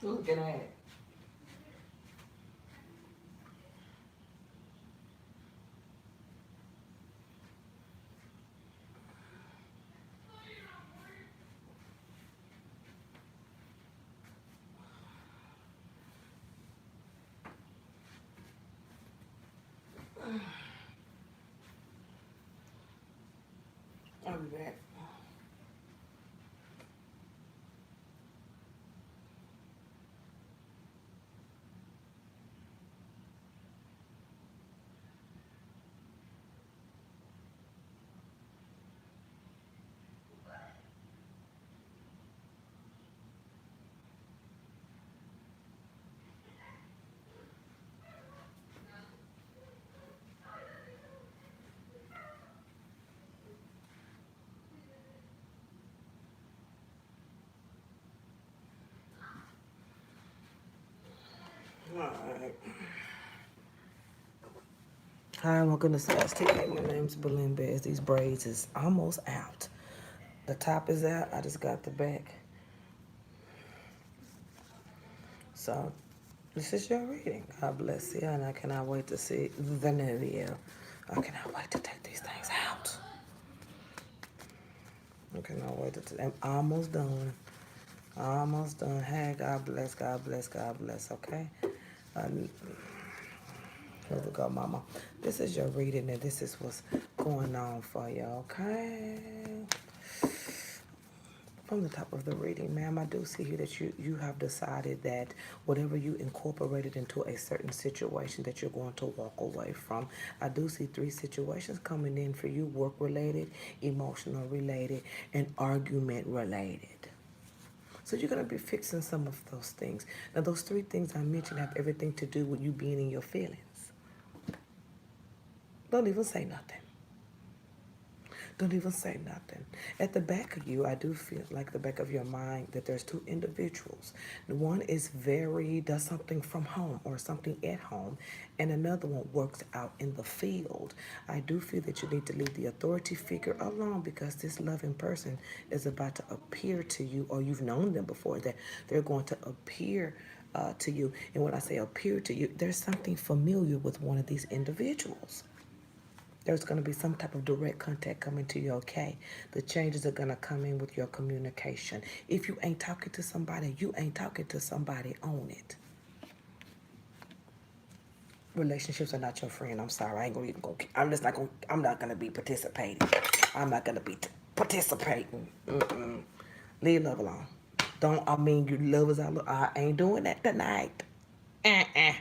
Looking at it. I'll be back. Alright. Hi, welcome to Sales TV. My name's Berlin Bears. These braids is almost out. The top is out. I just got the back. So, this is your reading. God bless you, and I cannot wait to see the new you. I cannot wait to take these things out. I cannot wait to. I'm almost done. Almost done. Hey, God bless, God bless, God bless. Okay. Um, Here we go, Mama. This is your reading, and this is what's going on for you. Okay. From the top of the reading, ma'am, I do see here that you have decided that whatever you incorporated into a certain situation that you're going to walk away from. I do see three situations coming in for you: work related, emotional related, and argument related. So you're going to be fixing some of those things. Now, those three things I mentioned have everything to do with you being in your feelings. Don't even say nothing. Don't even say nothing. At the back of you, I do feel like the back of your mind that there's two individuals. One is does something from home or something at home, and another one works out in the field. I do feel that you need to leave the authority figure alone because this loving person is about to appear to you, or you've known them before, that they're going to appear to you. And when I say appear to you, there's something familiar with one of these individuals. There's going to be some type of direct contact coming to you, okay? The changes are going to come in with your communication. If you ain't talking to somebody, you ain't talking to somebody, own it. Relationships are not your friend. I'm sorry. I ain't going to even go. I'm not going to be participating. I'm not going to be participating. Leave love alone. You lovers, I ain't doing that tonight. Uh-uh.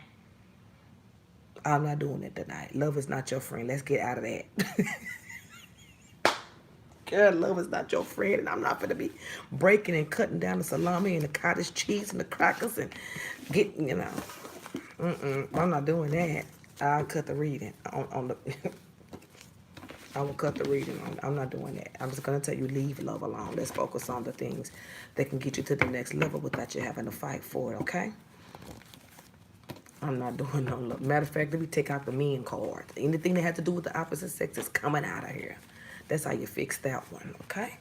I'm not doing it tonight. Love is not your friend. Let's get out of that. Girl, love is not your friend, and I'm not gonna be breaking and cutting down the salami and the cottage cheese and the crackers and getting. I'm not doing that. I'll cut the reading on the. I will cut the reading on. I'm not doing that. I'm just gonna tell you, leave love alone. Let's focus on the things that can get you to the next level without you having to fight for it. Okay? I'm not doing no love. Matter of fact, let me take out the men card. Anything that had to do with the opposite sex is coming out of here. That's how you fix that one, okay?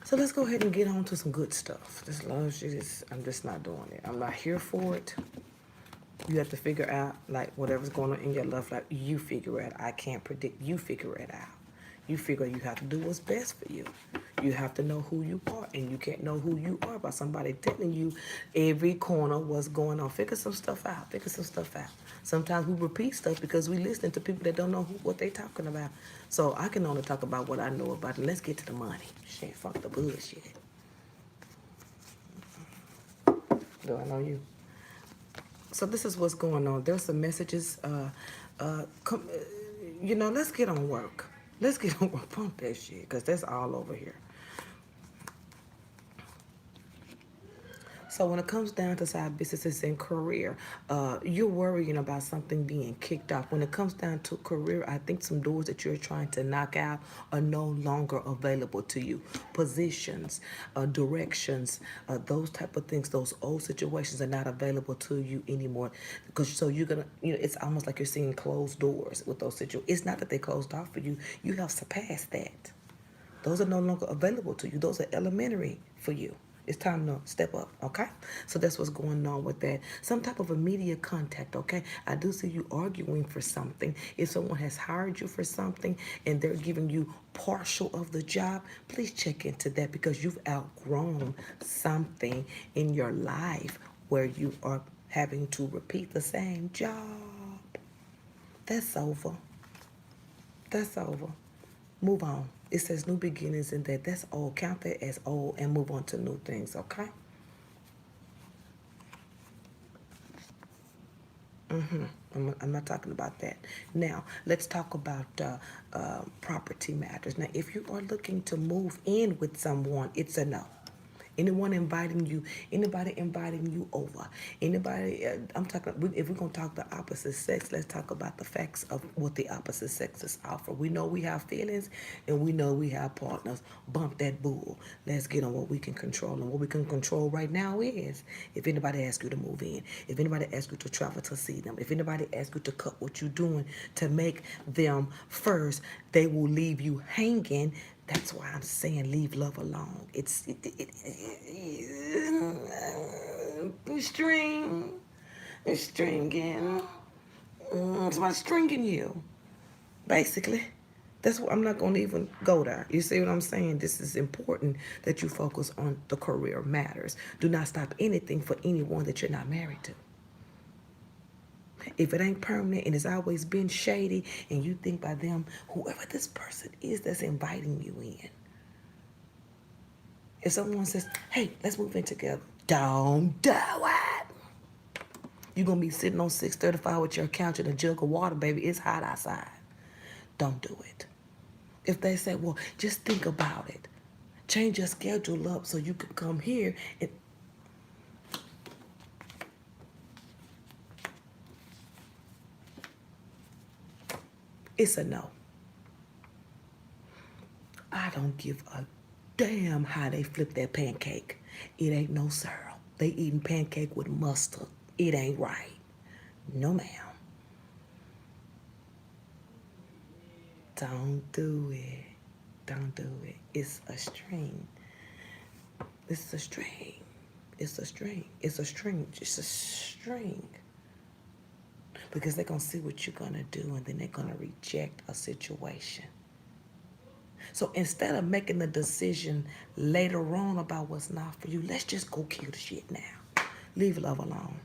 So let's go ahead and get on to some good stuff. This love shit I'm just not doing it. I'm not here for it. You have to figure out, like, whatever's going on in your love life, you figure it out. I can't predict. You figure it out. You figure you have to do what's best for you. You have to know who you are, and you can't know who you are by somebody telling you every corner what's going on. Figure some stuff out. Figure some stuff out. Sometimes we repeat stuff because we listen to people that don't know what they talking about. So I can only talk about what I know about, and let's get to the money. Shit, fuck the bullshit. Do I know you? So this is what's going on. There's some messages. Let's get on work. Let's get on work. Pump that shit, because that's all over here. So when it comes down to side businesses and career, you're worrying about something being kicked off. When it comes down to career, I think some doors that you're trying to knock out are no longer available to you. Positions, directions, those type of things, those old situations are not available to you anymore. Because so you're gonna, it's almost like you're seeing closed doors with those situations. It's not that they closed off for you. You have surpassed that. Those are no longer available to you. Those are elementary for you. It's time to step up, okay? So that's what's going on with that. Some type of immediate contact, okay? I do see you arguing for something. If someone has hired you for something and they're giving you partial of the job, please check into that because you've outgrown something in your life where you are having to repeat the same job. That's over. That's over. Move on. It says new beginnings in that. That's old. Count that as old and move on to new things, okay? I'm not talking about that. Now, let's talk about property matters. Now, if you are looking to move in with someone, it's a no. Anyone inviting you, anybody inviting you over, anybody, I'm talking, if we're going to talk the opposite sex, let's talk about the facts of what the opposite sexes offer. We know we have feelings and we know we have partners. Bump that bull. Let's get on what we can control. And what we can control right now is if anybody asks you to move in, if anybody asks you to travel to see them, if anybody asks you to cut what you're doing to make them first, they will leave you hanging. That's why I'm saying leave love alone. It's string, it's stringing. Somebody's stringing you, basically. That's what I'm not going to even go there. You see what I'm saying? This is important that you focus on the career matters. Do not stop anything for anyone that you're not married to. If it ain't permanent and it's always been shady and you think by them, whoever this person is that's inviting you in. If someone says, hey, let's move in together, don't do it. You're going to be sitting on 635 with your couch and a jug of water, baby. It's hot outside. Don't do it. If they say, well, just think about it. Change your schedule up so you can come here and it's a no. I don't give a damn how they flip that pancake. It ain't no syrup. They eating pancake with mustard. It ain't right. No, ma'am. Don't do it. Don't do it. It's a string. It's a string. It's a string. It's a string. It's a string. Because they're going to see what you're going to do and then they're going to reject a situation. So instead of making the decision later on about what's not for you, let's just go kill the shit now. Leave love alone.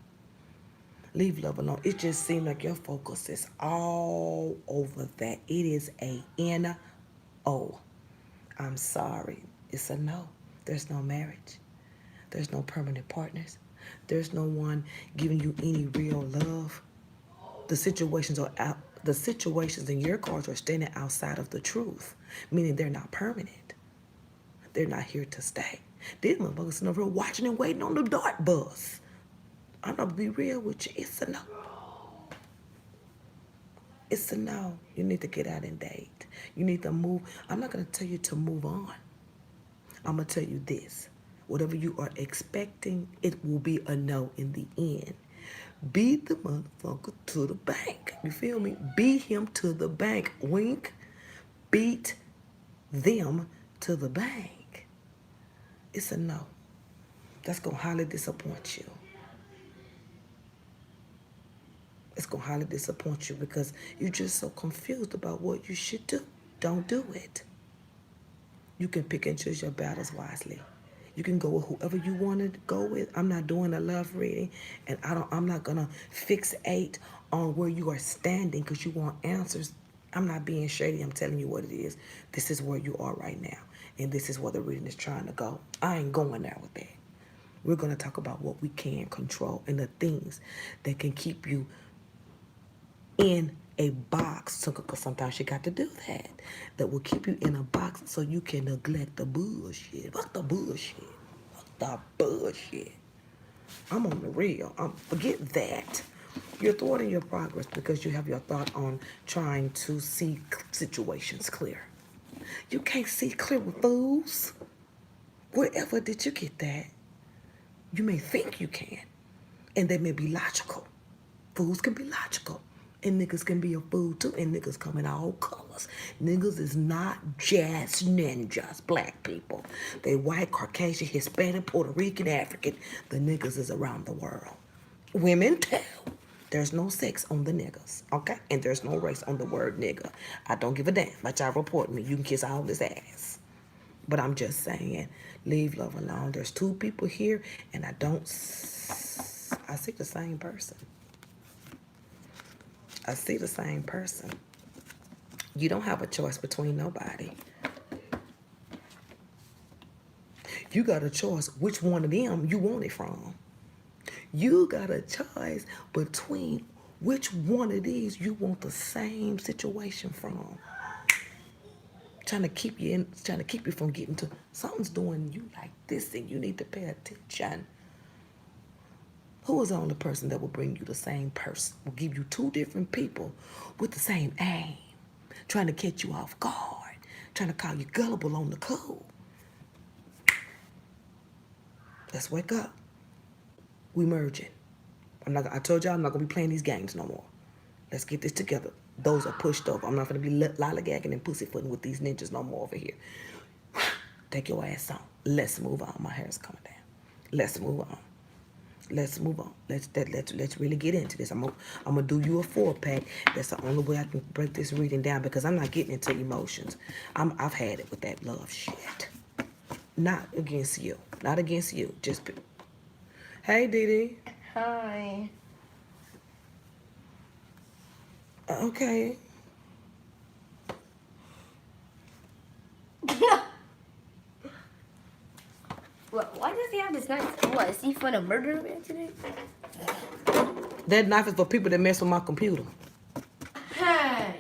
Leave love alone. It just seems like your focus is all over that. It is a N-O. I'm sorry. It's a no. There's no marriage. There's no permanent partners. There's no one giving you any real love. The situations are out. The situations in your cards are standing outside of the truth, meaning they're not permanent. They're not here to stay. These motherfuckers sitting over here watching and waiting on the dart bus. I'm gonna be real with you. It's a no. It's a no. You need to get out and date. You need to move. I'm not gonna tell you to move on. I'm gonna tell you this. Whatever you are expecting, it will be a no in the end. Beat the motherfucker to the bank. You feel me? Beat him to the bank. Wink. Beat them to the bank. It's a no. That's going to highly disappoint you. It's going to highly disappoint you because you're just so confused about what you should do. Don't do it. You can pick and choose your battles wisely. You can go with whoever you want to go with. I'm not doing a love reading, and I'm not gonna fixate on where you are standing because you want answers. I'm not being shady. I'm telling you what it is. This is where you are right now, and this is where the reading is trying to go. I ain't going there with that. We're gonna talk about what we can control and the things that can keep you in a box. So, because sometimes you got to do that. That will keep you in a box so you can neglect the bullshit. Fuck the bullshit. Fuck the bullshit. I'm on the real. Forget that. You're thwarting your progress because you have your thought on trying to see situations clear. You can't see clear with fools. Wherever did you get that? You may think you can, and they may be logical. Fools can be logical. And niggas can be a fool too. And niggas come in all colors. Niggas is not just ninjas, black people. They white, Caucasian, Hispanic, Puerto Rican, African. The niggas is around the world. Women too. There's no sex on the niggas, okay? And there's no race on the word nigga. I don't give a damn about y'all reporting me. You can kiss all this ass. But I'm just saying, leave love alone. There's two people here, and I see the same person. I see the same person. You don't have a choice between nobody. You got a choice which one of them you want it from. You got a choice between which one of these you want the same situation from. Trying to keep you from getting to something's doing you like this, and you need to pay attention. Who is the only person that will bring you the same person? Will give you two different people with the same aim, trying to catch you off guard, trying to call you gullible on the cool. Let's wake up. We merging. I told y'all I'm not gonna be playing these games no more. Let's get this together. Those are pushed over. I'm not gonna be lollygagging and pussyfooting with these ninjas no more over here. Take your ass on. Let's move on. My hair's coming down. Let's move on. Let's move on. Let's really get into this. I'm gonna do you a 4-pack. That's the only way I can break this reading down, because I'm not getting into emotions. I've had it with that love shit. Not against you. Not against you. Just hey, Dee. Hi. Okay. Why does he have this knife? What, is he for the murder man today? That knife is for people that mess with my computer. Hey.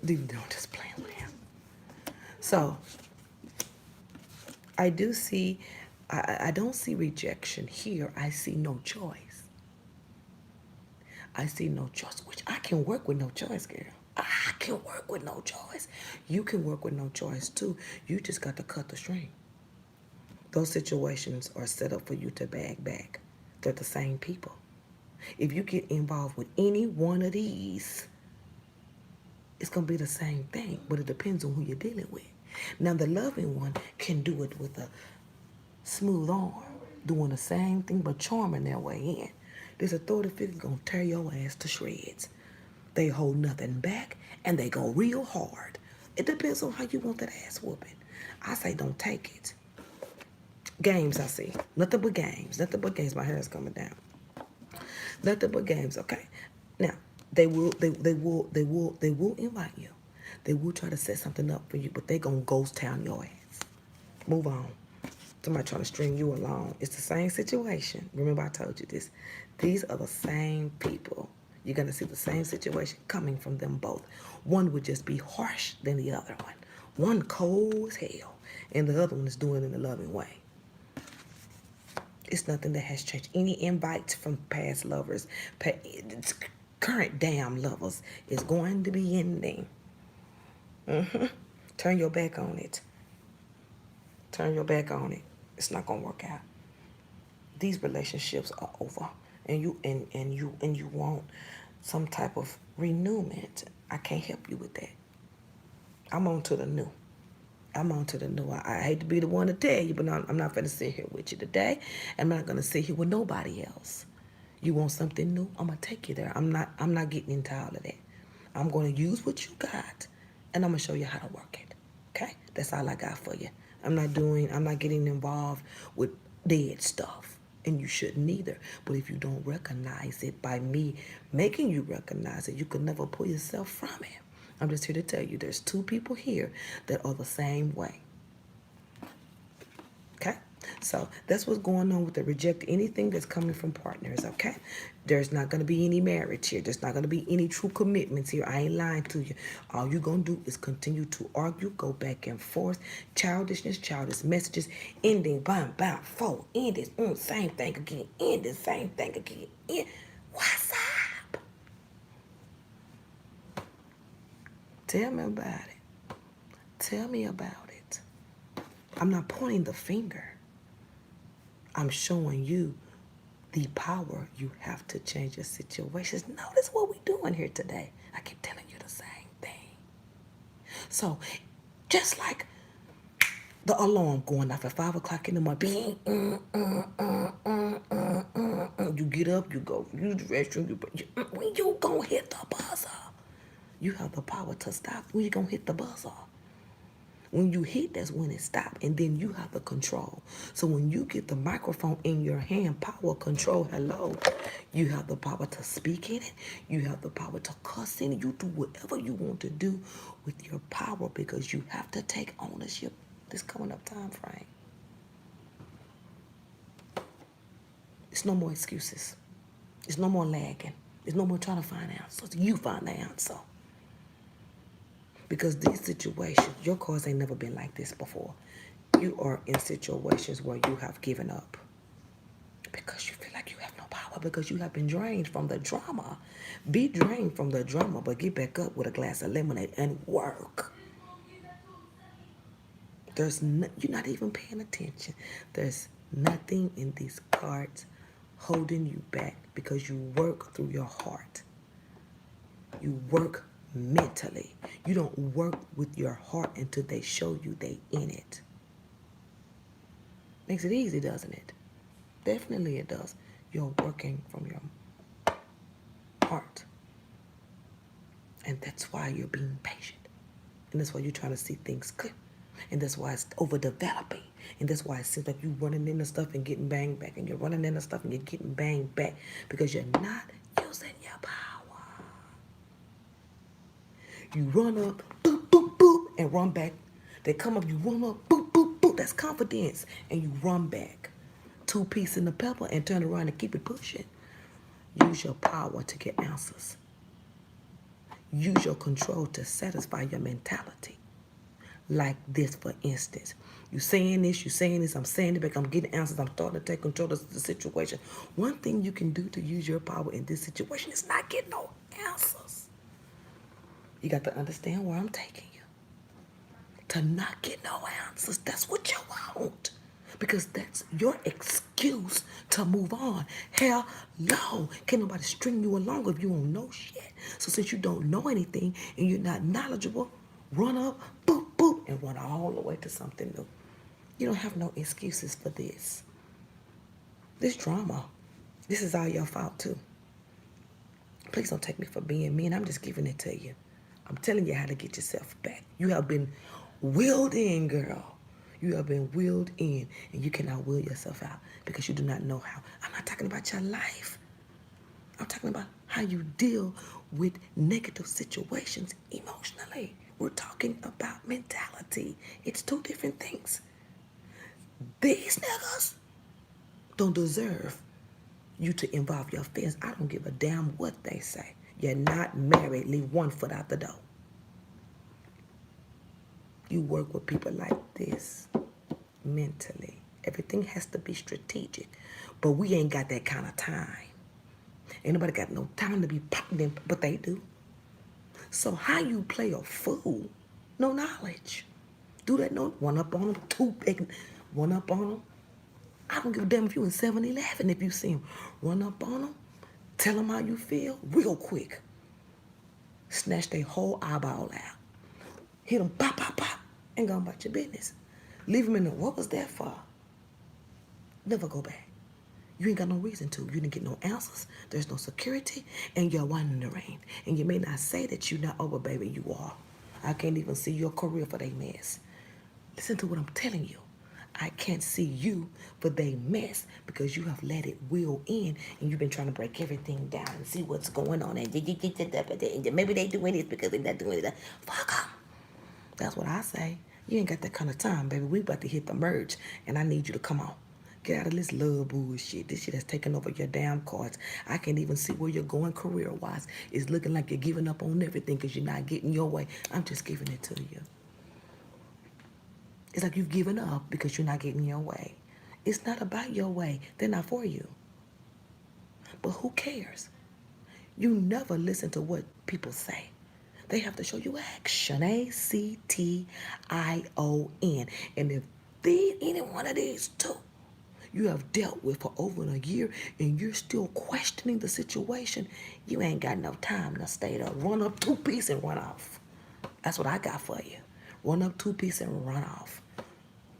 Dude, don't just playing with him. So, I do see, I don't see rejection here. I see no choice. I see no choice, which I can work with no choice, girl. I can work with no choice. You can work with no choice too. You just got to cut the string. Those situations are set up for you to bag back. They're the same people. If you get involved with any one of these, it's going to be the same thing, but it depends on who you're dealing with. Now, the loving one can do it with a smooth arm, doing the same thing but charming their way in. This authority figure going to tear your ass to shreds. They hold nothing back, and they go real hard. It depends on how you want that ass whooping. I say don't take it. Games, I see. Nothing but games. Nothing but games. My hair is coming down. Nothing but games, okay? Now, they will invite you. They will try to set something up for you, but they gonna ghost town your ass. Move on. Somebody trying to string you along. It's the same situation. Remember I told you this. These are the same people. You're gonna see the same situation coming from them both. One would just be harsh than the other one. One cold as hell, and the other one is doing it in a loving way. It's nothing that has changed. Any invites from past lovers, current damn lovers, is going to be ending. Turn your back on it. Turn your back on it. It's not gonna work out. These relationships are over, and you want some type of renewment. I can't help you with that. I'm on to the new. I hate to be the one to tell you, but I'm not going to sit here with you today. I'm not going to sit here with nobody else. You want something new? I'm going to take you there. I'm not getting into all of that. I'm going to use what you got, and I'm going to show you how to work it. Okay? That's all I got for you. I'm not getting involved with dead stuff, and you shouldn't either. But if you don't recognize it by me making you recognize it, you can never pull yourself from it. I'm just here to tell you there's two people here that are the same way. Okay? So that's what's going on with the reject anything that's coming from partners, okay? There's not going to be any marriage here. There's not going to be any true commitments here. I ain't lying to you. All you're going to do is continue to argue, go back and forth, childish messages, ending, bam, bam, four, end this, same thing again, end this, same thing again, end. What's up? Tell me about it. Tell me about it. I'm not pointing the finger. I'm showing you the power, you have to change your situations. Notice what we're doing here today. I keep telling you the same thing. So, just like the alarm going off at 5 o'clock in the morning, you get up, you go use the restroom, when you gonna hit the buzzer, you have the power to stop. When you gonna hit the buzzer? When you hit, that's when it stops, and then you have the control. So when you get the microphone in your hand, power, control, hello, you have the power to speak in it. You have the power to cuss in it. You do whatever you want to do with your power because you have to take ownership this coming up time frame. It's no more excuses. It's no more lagging. It's no more trying to find answers. You find the answer. Because these situations, your cause ain't never been like this before. You are in situations where you have given up because you feel like you have no power, because you have been drained from the drama. Be drained from the drama, but get back up with a glass of lemonade and work. You're not even paying attention. There's nothing in these cards holding you back because you work through your heart. You work mentally. You don't work with your heart until they show you they in it. Makes it easy, doesn't it? Definitely it does. You're working from your heart. And that's why you're being patient. And that's why you're trying to see things clear. And that's why it's overdeveloping. And that's why it seems like you're running into stuff and getting banged back. And you're running into stuff and you're getting banged back because you're not using your power. You run up, boop, boop, boop, and run back. They come up, you run up, boop, boop, boop. That's confidence. And you run back. 2 pieces in the pepper and turn around and keep it pushing. Use your power to get answers. Use your control to satisfy your mentality. Like this, for instance. You saying this, I'm saying it back, I'm getting answers, I'm starting to take control of the situation. One thing you can do to use your power in this situation is not get no answers. You got to understand where I'm taking you. To not get no answers, that's what you want. Because that's your excuse to move on. Hell no. Can't nobody string you along if you don't know shit. So since you don't know anything and you're not knowledgeable, run up, boop, boop, and run all the way to something new. You don't have no excuses for this. This drama, this is all your fault too. Please don't take me for being mean. I'm just giving it to you. I'm telling you how to get yourself back. You have been willed in, girl. You have been willed in, and you cannot will yourself out because you do not know how. I'm not talking about your life. I'm talking about how you deal with negative situations emotionally. We're talking about mentality. It's 2 different things. These niggas don't deserve you to involve your feelings. I don't give a damn what they say. You're not married. Leave 1 foot out the door. You work with people like this mentally. Everything has to be strategic. But we ain't got that kind of time. Ain't nobody got no time to be popping them, but they do. So how you play a fool? No knowledge. Do that, no, 1 up on them, 2, 1 up on them. I don't give a damn if you in 7-Eleven if you see them. Run up on them, tell them how you feel real quick. Snatch their whole eyeball out. Hit them, pop, pop, pop, and go about your business. Leave them in there. What was that for? Never go back. You ain't got no reason to. You didn't get no answers. There's no security, and you're winding the rain. And you may not say that you're not over, baby. You are. I can't even see your career for they mess. Listen to what I'm telling you. I can't see you for they mess because you have let it will in and you've been trying to break everything down and see what's going on. And maybe they doing this because they're not doing that. Fuck them. That's what I say. You ain't got that kind of time, baby. We about to hit the merge and I need you to come on. Get out of this love bullshit. This shit has taken over your damn cards. I can't even see where you're going career-wise. It's looking like you're giving up on everything because you're not getting your way. I'm just giving it to you. It's like you've given up because you're not getting your way. It's not about your way. They're not for you. But who cares? You never listen to what people say. They have to show you action. ACTION. And if any one of these 2, you have dealt with for over a year and you're still questioning the situation, you ain't got no time to stay there. Run up two-piece and run off. That's what I got for you. Run up two-piece and run off.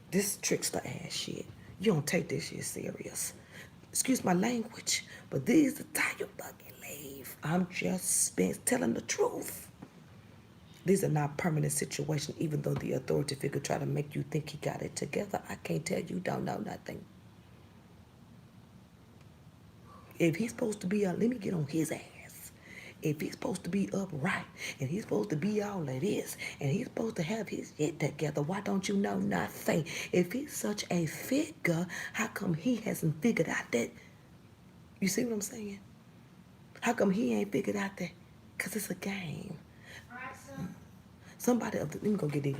This trickster ass shit. You don't take this shit serious. Excuse my language, but these the time you fucking leave. I'm just been telling the truth. These are not permanent situations, even though the authority figure try to make you think he got it together. I can't tell you don't know nothing. If he's supposed to be let me get on his ass. If he's supposed to be upright and he's supposed to be all of this and he's supposed to have his shit together, why don't you know nothing? If he's such a figure, how come he hasn't figured out that? You see what I'm saying? How come he ain't figured out that? Because it's a game. Somebody, let me go get it.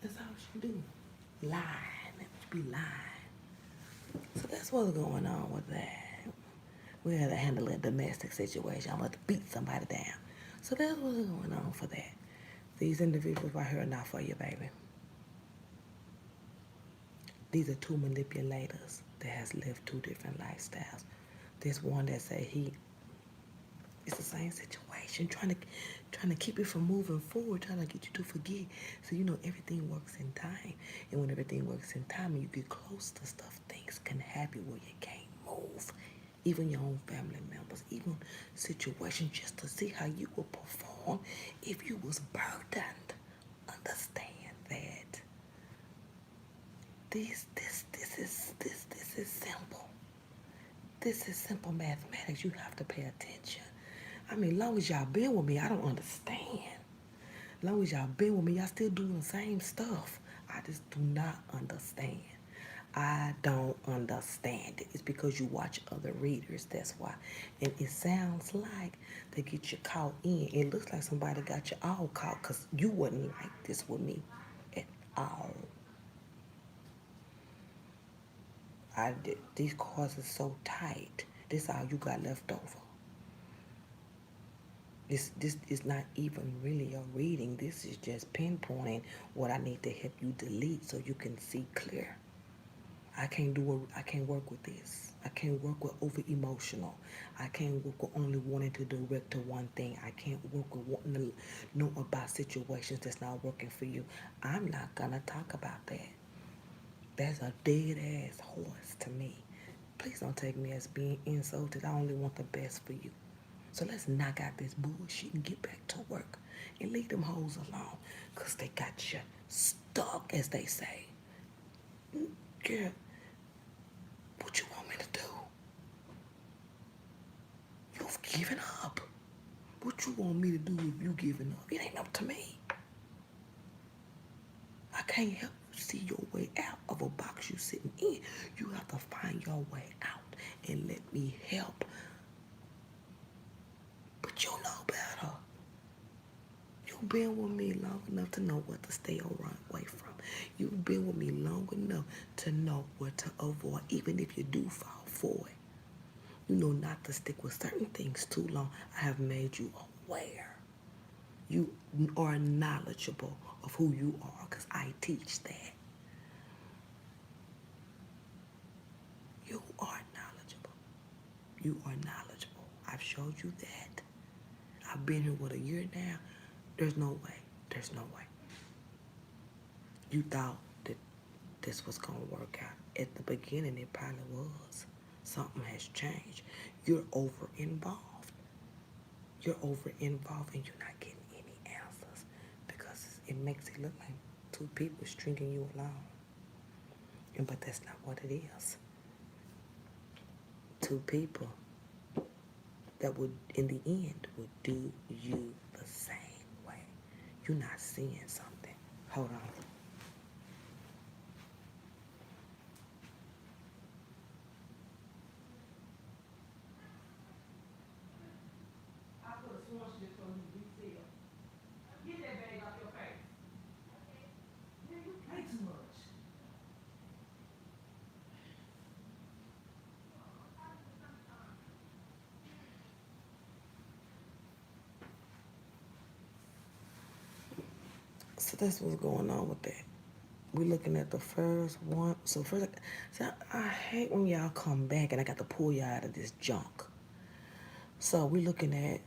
That's all she do. Lie. She be lying. So that's what's going on with that. We had to handle a domestic situation. I'm going to beat somebody down. So that's what's going on for that. These individuals right here are not for you, baby. These are two manipulators that has lived two different lifestyles. There's one that say it's the same situation, trying to keep it from moving forward, trying to get you to forget. So you know everything works in time. And when everything works in time and you get close to stuff, things can happen where you can't move. Even your own family members, even situations just to see how you will perform if you was burdened. Understand that. This is simple. This is simple mathematics. You have to pay attention. I mean, long as y'all been with me, I don't understand. Long as y'all been with me, y'all still doing the same stuff. I just do not understand. I don't understand it. It's because you watch other readers, that's why. And it sounds like they get you caught in. It looks like somebody got you all caught because you wasn't like this with me at all. These cards are so tight. This all you got left over. This is not even really a reading. This is just pinpointing what I need to help you delete so you can see clear. I can't work with this. I can't work with over emotional. I can't work with only wanting to direct to one thing. I can't work with wanting to know about situations that's not working for you. I'm not gonna talk about that. That's a dead ass horse to me. Please don't take me as being insulted. I only want the best for you. So let's knock out this bullshit and get back to work. And leave them hoes alone. Because they got you stuck, as they say. Girl, what you want me to do? You've given up. What you want me to do if you giving up? It ain't up to me. I can't help you see your way out of a box you sitting in. You have to find your way out and let me help. been with me long enough to know what to stay away from. You've been with me long enough to know what to avoid, even if you do fall for it. You know not to stick with certain things too long. I have made you aware. You are knowledgeable of who you are because I teach that. You are knowledgeable. You are knowledgeable. I've showed you that. I've been here, what, a year now? There's no way. There's no way. You thought that this was going to work out. At the beginning, it probably was. Something has changed. You're over-involved. You're over-involved and you're not getting any answers because it makes it look like two people stringing you along. But that's not what it is. Two people that would, in the end, would do you the same way. You're not seeing something. Hold on. So that's what's going on with that. We're looking at the first one. So I hate when y'all come back and I got to pull y'all out of this junk. So we're looking at,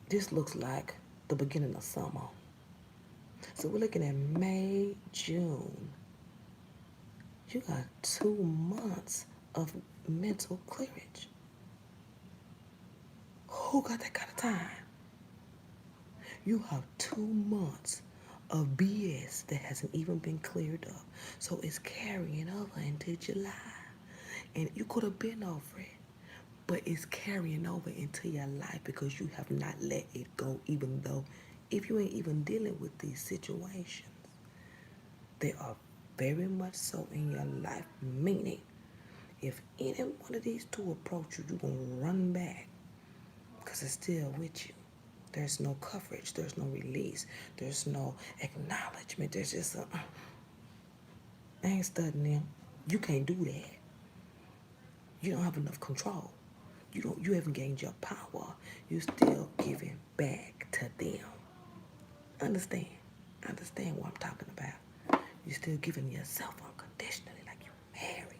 this looks like the beginning of summer. So we're looking at May, June. You got 2 months of mental clearance. Who got that kind of time? You have 2 months of BS that hasn't even been cleared up. So it's carrying over into July. And you could have been over it, but it's carrying over into your life because you have not let it go, even though if you ain't even dealing with these situations, they are very much so in your life. Meaning, if any one of these two approach you, you're going to run back because it's still with you. There's no coverage. There's no release. There's no acknowledgement. There's just I ain't studying them. You can't do that. You don't have enough control. You haven't gained your power. You're still giving back to them. Understand what I'm talking about. You're still giving yourself unconditionally like you're married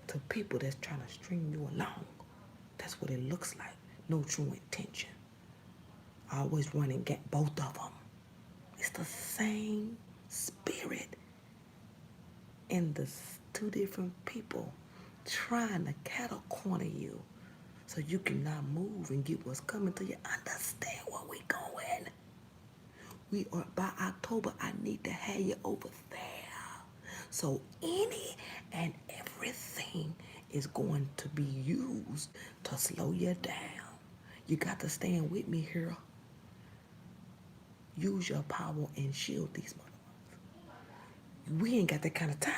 to people that's trying to string you along. That's what it looks like. No true intention. Always running get both of them. It's the same spirit in the two different people trying to cattle corner you so you cannot move and get what's coming to you. Understand where we going. We are, by October, I need to have you over there. So any and everything is going to be used to slow you down. You got to stand with me here. Use your power and shield these motherfuckers. We ain't got that kind of time.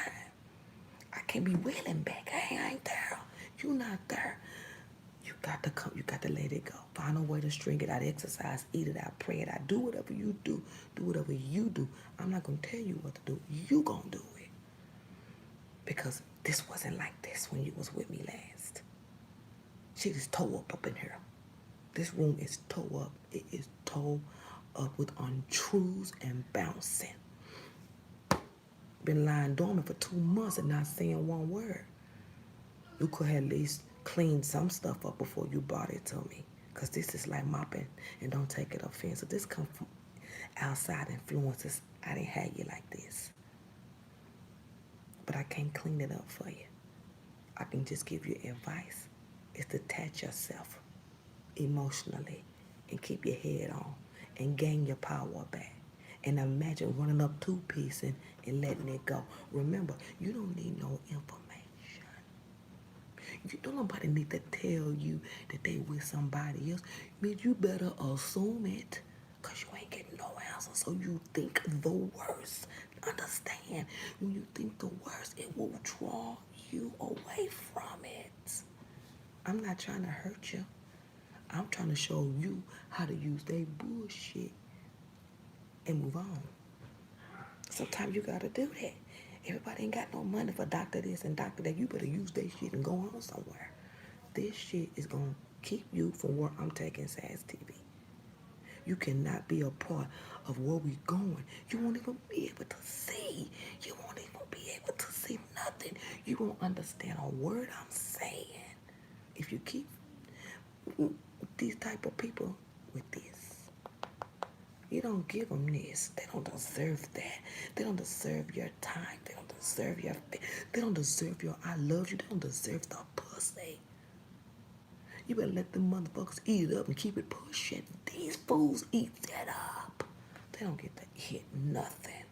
I can't be wheeling back. I ain't there. You not there. You got to come. You got to let it go. Find a way to string it out. Exercise, eat it out, pray it out. Do whatever you do. Do whatever you do. I'm not going to tell you what to do. You going to do it. Because this wasn't like this when you was with me last. Shit is toe up in here. This room is toe up. It is toe up with untruths and bouncing. Been lying dormant for 2 months and not saying one word. You could have at least cleaned some stuff up before you brought it to me. Because this is like mopping, and don't take it offensive. This comes from outside influences. I didn't have you like this. But I can't clean it up for you. I can just give you advice. Is detach yourself emotionally and keep your head on and gain your power back. And imagine running up 2-piece and letting it go. Remember, you don't need no information. You don't nobody need to tell you that they with somebody else. Means you better assume it. Because you ain't getting no answer. So you think the worst. Understand, when you think the worst, it will draw you away from it. I'm not trying to hurt you. I'm trying to show you how to use their bullshit and move on. Sometimes you gotta do that. Everybody ain't got no money for doctor this and doctor that. You better use that shit and go on somewhere. This shit is gonna keep you from where I'm taking SAS TV. You cannot be a part of where we going. You won't even be able to see. You won't even be able to see nothing. You won't understand a word I'm saying if you keep these type of people with this. You don't give them this. They don't deserve that. They don't deserve your time. They don't deserve your. They don't deserve your I love you. They don't deserve the pussy. You better let them motherfuckers eat it up and keep it pushing. These fools eat that up. They don't get to hit nothing.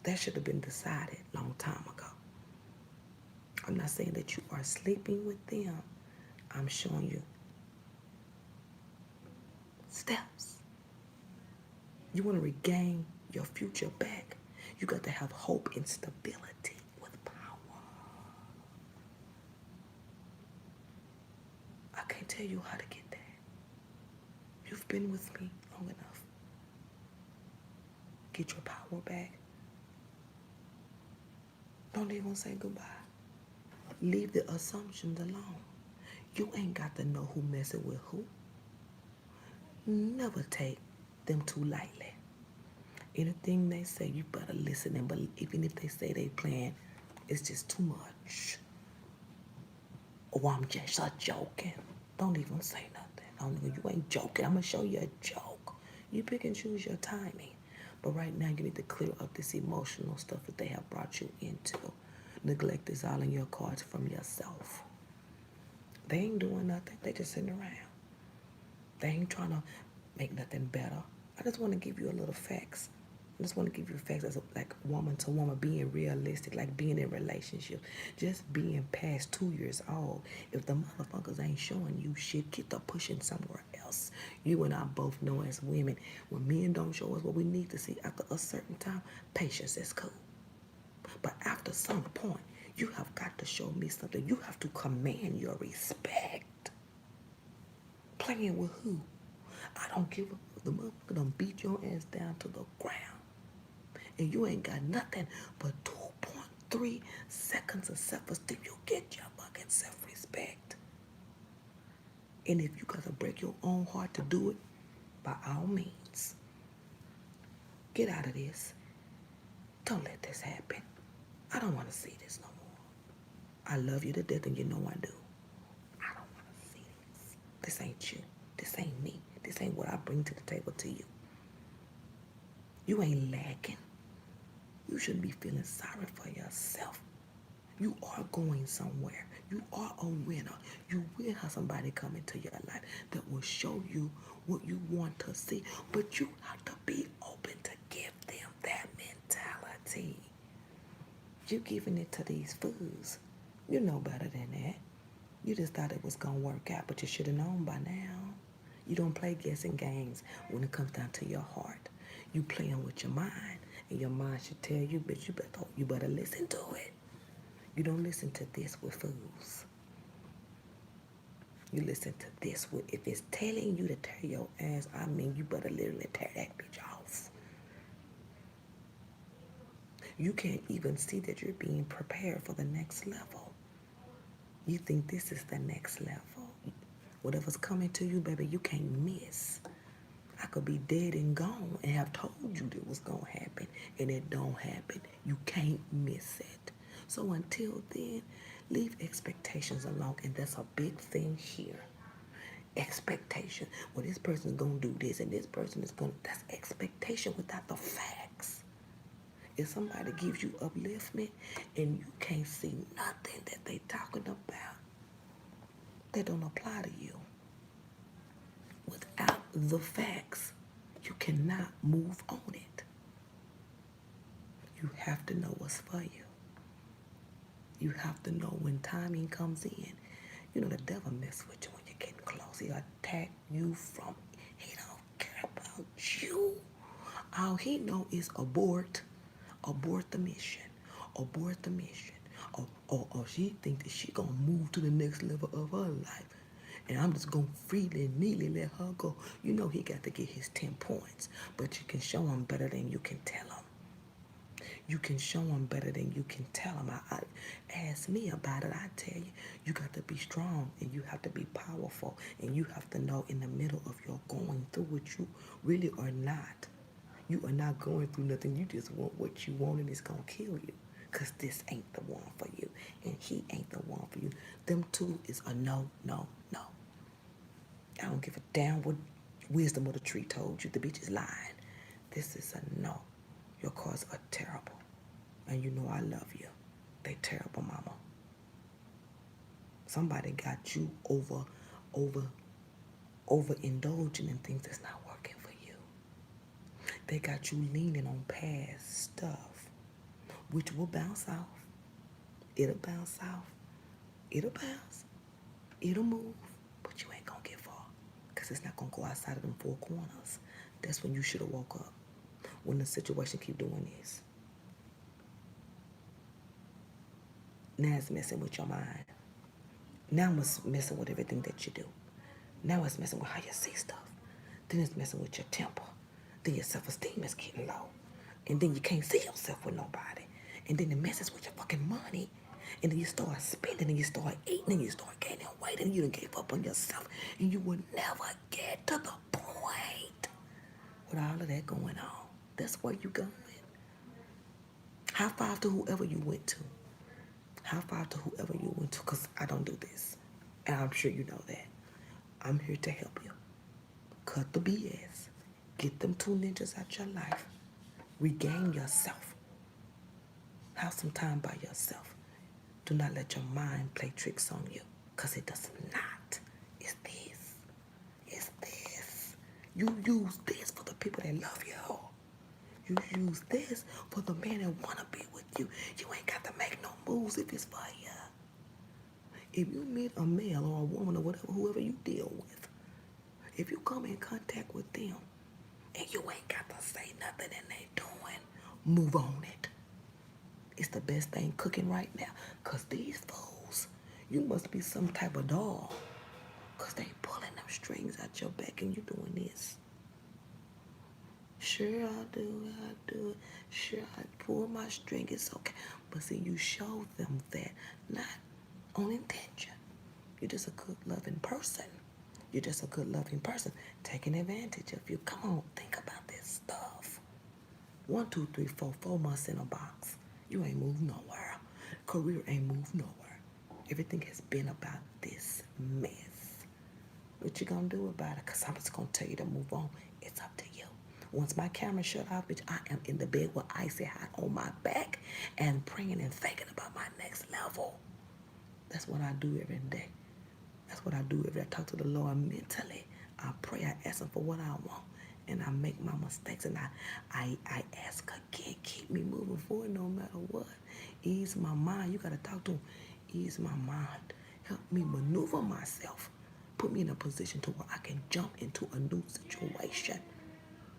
That should have been decided a long time ago. I'm not saying that you are sleeping with them. I'm showing you steps. You want to regain your future back. You got to have hope and stability with power. I can't tell you how to get that. You've been with me long enough. Get your power back. Don't even say goodbye. Leave the assumptions alone. You ain't got to know who messing with who. Never take them too lightly. Anything they say, you better listen and believe. Even if they say they playing, it's just too much. Or I'm just joking. Don't even say nothing. You ain't joking. I'm going to show you a joke. You pick and choose your timing. But right now, you need to clear up this emotional stuff that they have brought you into. Neglect is all in your cards from yourself. They ain't doing nothing. They just sitting around. They ain't trying to make nothing better. I just want to give you a little facts. I just want to give you facts as like woman to woman, being realistic, like being in relationships, just being past 2 years old. If the motherfuckers ain't showing you shit, get the pushing somewhere else. You and I both know as women, when men don't show us what we need to see after a certain time, patience is cool. But after some point, you have got to show me something. You have to command your respect. Playing with who? I don't give a fuck. The motherfucker done beat your ass down to the ground. And you ain't got nothing but 2.3 seconds of self-esteem. You get your fucking self-respect. And if you gotta break your own heart to do it, by all means, get out of this. Don't let this happen. I don't want to see this no more. I love you to death and you know I do. I don't want to see this. This ain't you. This ain't me. This ain't what I bring to the table to you. You ain't lacking. You shouldn't be feeling sorry for yourself. You are going somewhere. You are a winner. You will have somebody come into your life that will show you what you want to see. But you have to be open to give them that mentality. You're giving it to these fools. You know better than that. You just thought it was going to work out, but you should have known by now. You don't play guessing games when it comes down to your heart. You playing with your mind, and your mind should tell you, bitch, you better listen to it. You don't listen to this with fools. You listen to this with, if it's telling you to tear your ass, I mean, you better literally tear that bitch off. You can't even see that you're being prepared for the next level. You think this is the next level. Whatever's coming to you, baby, you can't miss. I could be dead and gone and have told you that was going to happen, and it don't happen. You can't miss it. So until then, leave expectations alone, and that's a big thing here. Expectation. Well, this person is going to do this, and this person is going to... That's expectation without the facts. If somebody gives you upliftment and you can't see nothing that they talking about, they don't apply to you. Without the facts, you cannot move on it. You have to know what's for you. You have to know when timing comes in. You know, the devil mess with you when you're getting close. He'll attack you from, he don't care about you. All he know is abort the mission, abort the mission. Or she think that she gonna move to the next level of her life. and I'm just going to freely and neatly let her go. You know he got to get his 10 points, but you can show him better than you can tell him. You can show them better than you can tell them. Ask me about it. I tell you, you got to be strong and you have to be powerful and you have to know in the middle of your going through what you really are not. You are not going through nothing. You just want what you want and it's going to kill you because this ain't the one for you and he ain't the one for you. Them two is a no, no, no. I don't give a damn what wisdom of the tree told you. The bitch is lying. This is a no. Your cards are terrible. And you know I love you. They terrible, mama. Somebody got you overindulging in things that's not working for you. They got you leaning on past stuff, which will bounce off. It'll bounce off. It'll bounce. It'll move. But you ain't gonna get far. Because it's not gonna go outside of them four corners. That's when you should have woke up. When the situation keep doing this. Now it's messing with your mind. Now it's messing with everything that you do. Now it's messing with how you see stuff. Then it's messing with your temper. Then your self-esteem is getting low. And then you can't see yourself with nobody. And then it messes with your fucking money. And then you start spending and you start eating and you start gaining weight and you done gave up on yourself. And you will never get to the point with all of that going on. That's where you going. High five to whoever you went to. High five to whoever you went to, because I don't do this. And I'm sure you know that. I'm here to help you. Cut the BS. Get them two ninjas out your life. Regain yourself. Have some time by yourself. Do not let your mind play tricks on you, because it does not. It's this. It's this. You use this for the people that love you. You use this for the man that want to be with you. You ain't got to make no moves if it's for you. If you meet a male or a woman or whatever, whoever you deal with, if you come in contact with them and you ain't got to say nothing and they doing, move on it. It's the best thing cooking right now. Because these fools, you must be some type of doll. Because they pulling them strings out your back and you doing this. Sure, I do. Sure, I pull my string, it's okay. But see, you show them that not on intention. You're just a good, loving person. You're just a good, loving person taking advantage of you. Come on, think about this stuff. 1, 2, 3, 4, 4 months in a box. You ain't moved nowhere. Career ain't moved nowhere. Everything has been about this mess. What you gonna do about it? Because I'm just gonna tell you to move on. It's up to you. Once my camera shut off, bitch, I am in the bed with icy hot on my back and praying and thinking about my next level. That's what I do every day. That's what I do every day. I talk to the Lord mentally. I pray, I ask him for what I want. And I make my mistakes and I ask again, keep me moving forward no matter what. Ease my mind. You got to talk to him. Ease my mind. Help me maneuver myself. Put me in a position to where I can jump into a new situation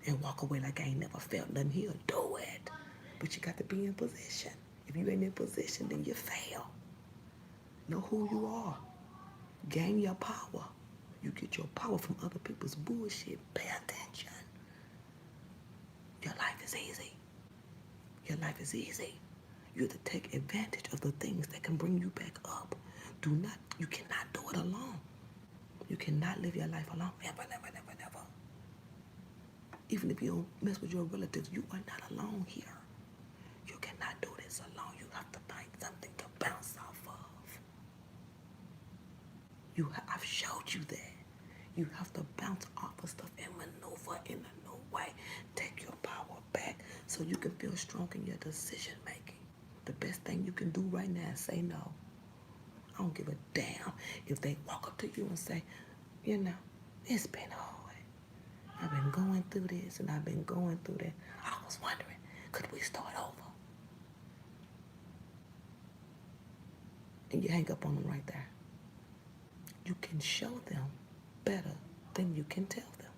and walk away like I ain't never felt nothing. He'll do it. But you got to be in position. If you ain't in position, then you fail. Know who you are. Gain your power. You get your power from other people's bullshit. Pay attention. Your life is easy. Your life is easy. You have to take advantage of the things that can bring you back up. You cannot do it alone. You cannot live your life alone. Never, never, never, never. Even if you don't mess with your relatives, you are not alone here. You cannot do this alone. You have to find something to bounce off of. I've showed you that. You have to bounce off of stuff and maneuver in a new way. Take your power back so you can feel strong in your decision making. The best thing you can do right now is say no. I don't give a damn if they walk up to you and say, it's been hard. I've been going through this and I've been going through that. I was wondering, could we start over? And you hang up on them right there. You can show them better than you can tell them.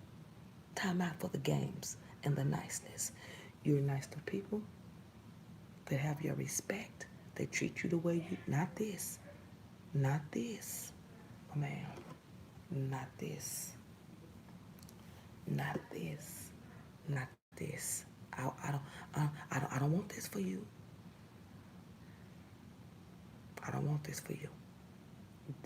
Time out for the games and the niceness. You're nice to people. They have your respect. They treat you the way not this. Not this. Oh, man. Not this. Not this. Not this. I don't want this for you. I don't want this for you.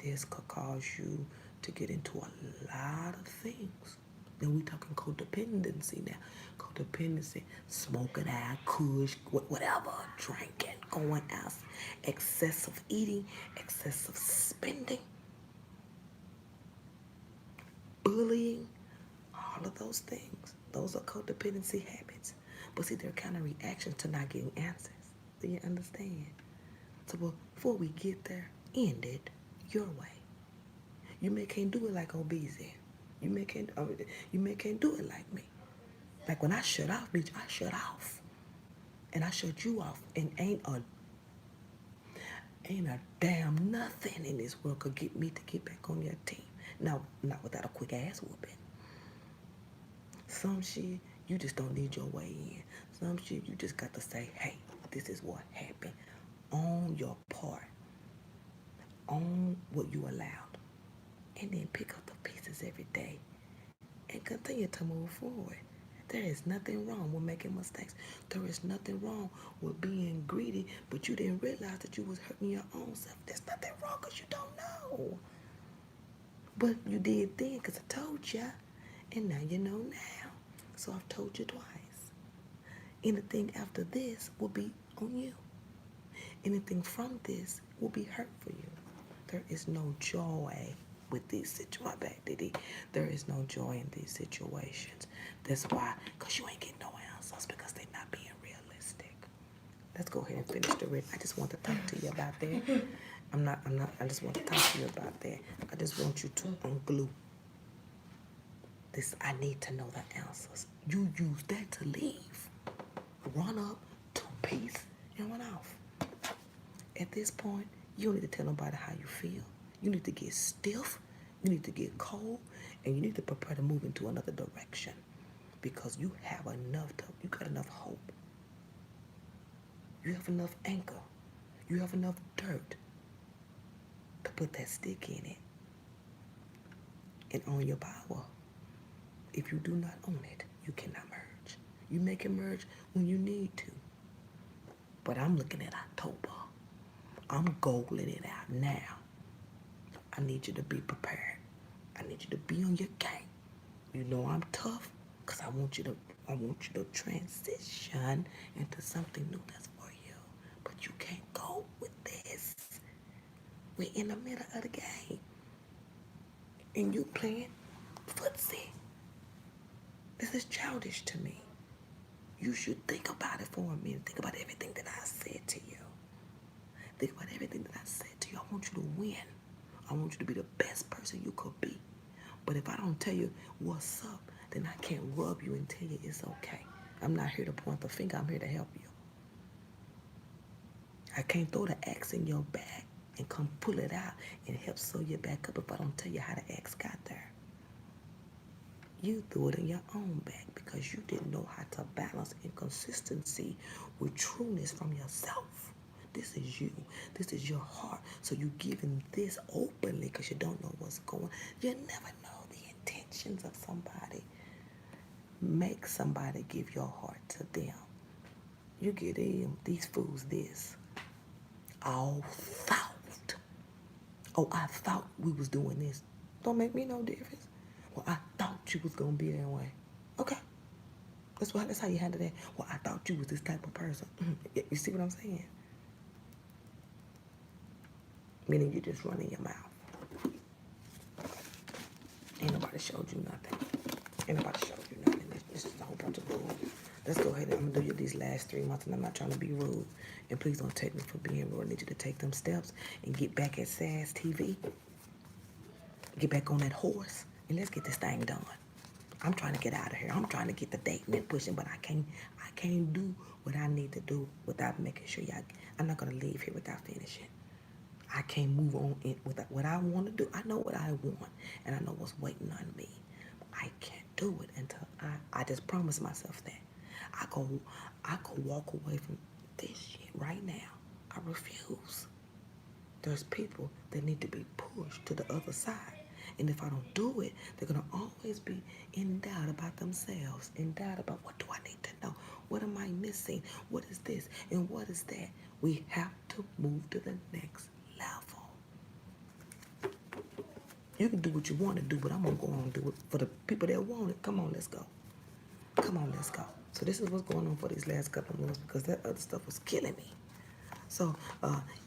This could cause you to get into a lot of things. Then we talking codependency now. Codependency, smoking out, kush, whatever, drinking, going out, excessive eating, excessive spending, bullying, all of those things. Those are codependency habits. But see, they're kind of reactions to not getting answers. Do you understand? So before we get there, end it your way. You may can't do it like Obese. You may can't do it like me. Like when I shut off, bitch, I shut off. And I shut you off. And ain't a damn nothing in this world could get me to get back on your team. Now, not without a quick ass whooping. Some shit, you just don't need your way in. Some shit, you just got to say, hey, this is what happened. Own your part. Own what you allowed. And then pick up the pieces every day and continue to move forward. There is nothing wrong with making mistakes. There is nothing wrong with being greedy, but you didn't realize that you was hurting your own self. There's nothing wrong because you don't know. But you did then because I told ya, and now you know now. So I've told you twice. Anything after this will be on you. Anything from this will be hurt for you. There is no joy with these situations. There is no joy in these situations. That's why, because you ain't getting no answers because they're not being realistic. Let's go ahead and finish the read. I just want to talk to you about that. I just want to talk to you about that. I just want you to unglue this. I need to know the answers. You use that to leave. Run up to peace and run off. At this point, you don't need to tell nobody how you feel. You need to get stiff, you need to get cold, and you need to prepare to move into another direction because you have you got enough hope. You have enough anchor. You have enough dirt to put that stick in it and own your power. If you do not own it, you cannot merge. You make it merge when you need to. But I'm looking at October. I'm goaling it out now. I need you to be prepared. I need you to be on your game. You know I'm tough because I want you to transition into something new that's for you. But you can't go with this. We're in the middle of the game. And you playing footsie. This is childish to me. You should think about it for a minute. Think about everything that I said to you. Think about everything that I said to you. I want you to win. I want you to be the best person you could be. But if I don't tell you what's up, then I can't rub you and tell you it's okay. I'm not here to point the finger. I'm here to help you. I can't throw the axe in your back and come pull it out and help sew you back up if I don't tell you how the axe got there. You threw it in your own back because you didn't know how to balance inconsistency with trueness from yourself. This is you. This is your heart. So you giving this openly because you don't know what's going on. You never know the intentions of somebody. Make somebody give your heart to them. You get these fools this. All thought. Oh, I thought we was doing this. Don't make me no difference. Well, I thought you was going to be that way. Okay. That's how you handle that. Well, I thought you was this type of person. You see what I'm saying? Meaning you just running your mouth. Ain't nobody showed you nothing. Ain't nobody showed you nothing. This is a whole bunch of bull. Let's go ahead and I'm gonna do you these last 3 months, and I'm not trying to be rude. And please don't take me for being rude. I need you to take them steps and get back at SAS TV. Get back on that horse and let's get this thing done. I'm trying to get out of here. I'm trying to get the dating and pushing, but I can't do what I need to do without making sure I'm not gonna leave here without finishing. I can't move on with what I want to do. I know what I want, and I know what's waiting on me. I can't do it until I just promise myself that. I go walk away from this shit right now. I refuse. There's people that need to be pushed to the other side. And if I don't do it, they're going to always be in doubt about themselves, in doubt about what do I need to know? What am I missing? What is this? And what is that? We have to move to the next level. You can do what you want to do, but I'm going to go on and do it for the people that want it. Come on, let's go. Come on, let's go. So this is what's going on for these last couple of months because that other stuff was killing me. So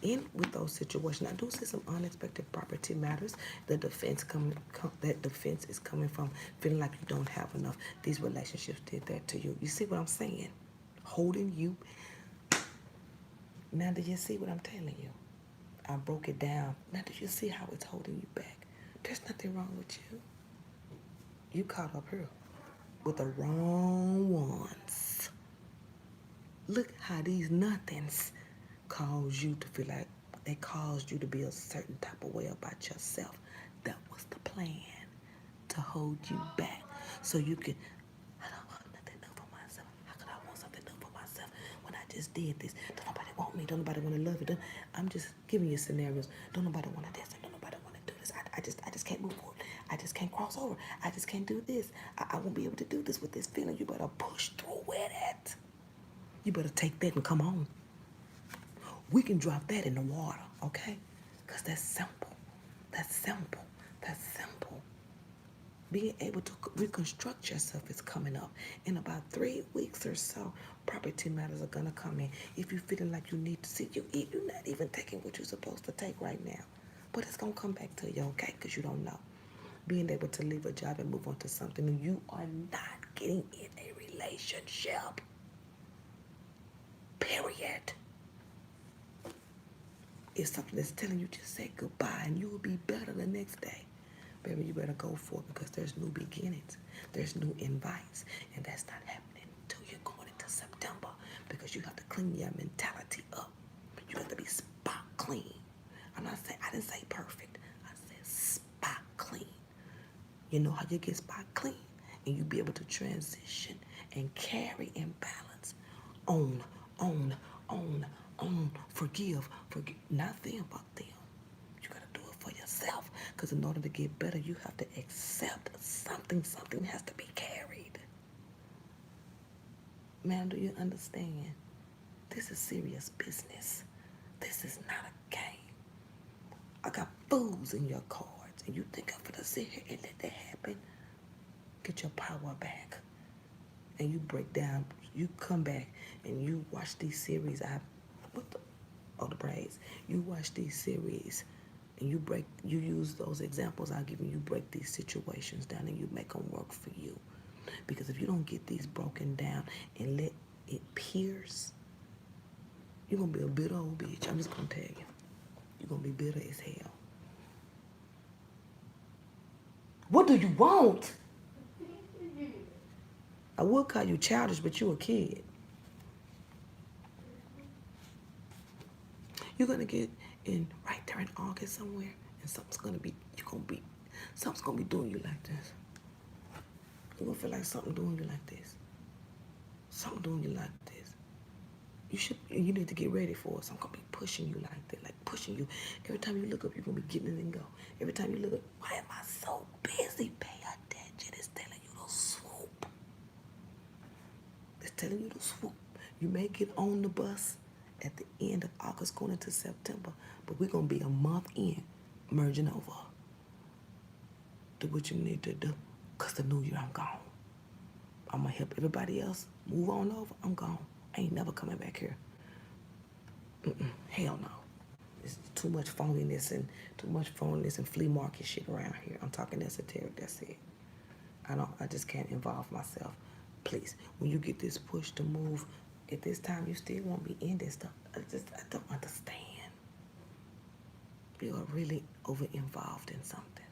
in with those situations, I do see some unexpected property matters. The defense that defense is coming from feeling like you don't have enough. These relationships did that to you. You see what I'm saying? Holding you. Now do you see what I'm telling you? I broke it down. Now do you see how it's holding you back? There's nothing wrong with you. You caught up here with the wrong ones. Look how these nothings cause you to feel like they caused you to be a certain type of way about yourself. That was the plan, to hold you back so you could, I don't want nothing new for myself. How could I want something new for myself when I just did this? Don't nobody want me. Don't nobody want to love you. I'm just giving you scenarios. Don't nobody want to dance. Don't nobody want to do this. I just can't move forward. I just can't cross over. I just can't do this. I won't be able to do this with this feeling. You better push through with it. You better take that and come on. We can drop that in the water, okay? Because that's simple. That's simple. That's simple. Being able to reconstruct yourself is coming up. In about 3 weeks or so, property matters are going to come in. If you're feeling like you need to see, you're not even taking what you're supposed to take right now. But it's going to come back to you, okay? Because you don't know. Being able to leave a job and move on to something new. You are not getting in a relationship. Period. It's something that's telling you just say goodbye and you will be better the next day. Baby, you better go for it because there's new beginnings. There's new invites. And that's not happening until you're going into September because you have to clean your mentality up. You have to be spot clean. I'm not saying, I didn't say perfect. I said spot clean. You know how you get spot clean and you be able to transition and carry in balance. Own. Forgive, not them, but them. You gotta do it for yourself. Because in order to get better, you have to accept something. Something has to be carried. Man, do you understand? This is serious business. This is not a game. I got fools in your cards, and you think I'm gonna sit here and let that happen? Get your power back. And you break down, you come back, and you watch these series. The braids. You watch these series and you use those examples I've given you, break these situations down and you make them work for you. Because if you don't get these broken down and let it pierce, you're going to be a bitter old bitch. I'm just going to tell you. You're going to be bitter as hell. What do you want? I would call you childish, but you a kid. You're gonna get in right there in August somewhere, and something's gonna be doing you like this. You're gonna feel like something doing you like this. Something doing you like this. You need to get ready for it. So I'm gonna be pushing you like that, like pushing you. Every time you look up, you're gonna be getting it and go. Every time you look up, why am I so busy? Pay attention. It's telling you to swoop. It's telling you to swoop. You may get on the bus at the end of August going into September, but we're going to be a month in, merging over. Do what you need to do, because the new year I'm gone. I'm going to help everybody else move on over. I'm gone. I ain't never coming back here. Hell no. There's too much phoniness and flea market shit around here. I'm talking esoteric, that's it. I just can't involve myself. Please, when you get this push to move, at this time you still won't be in this stuff. I don't understand. You are really over involved in something,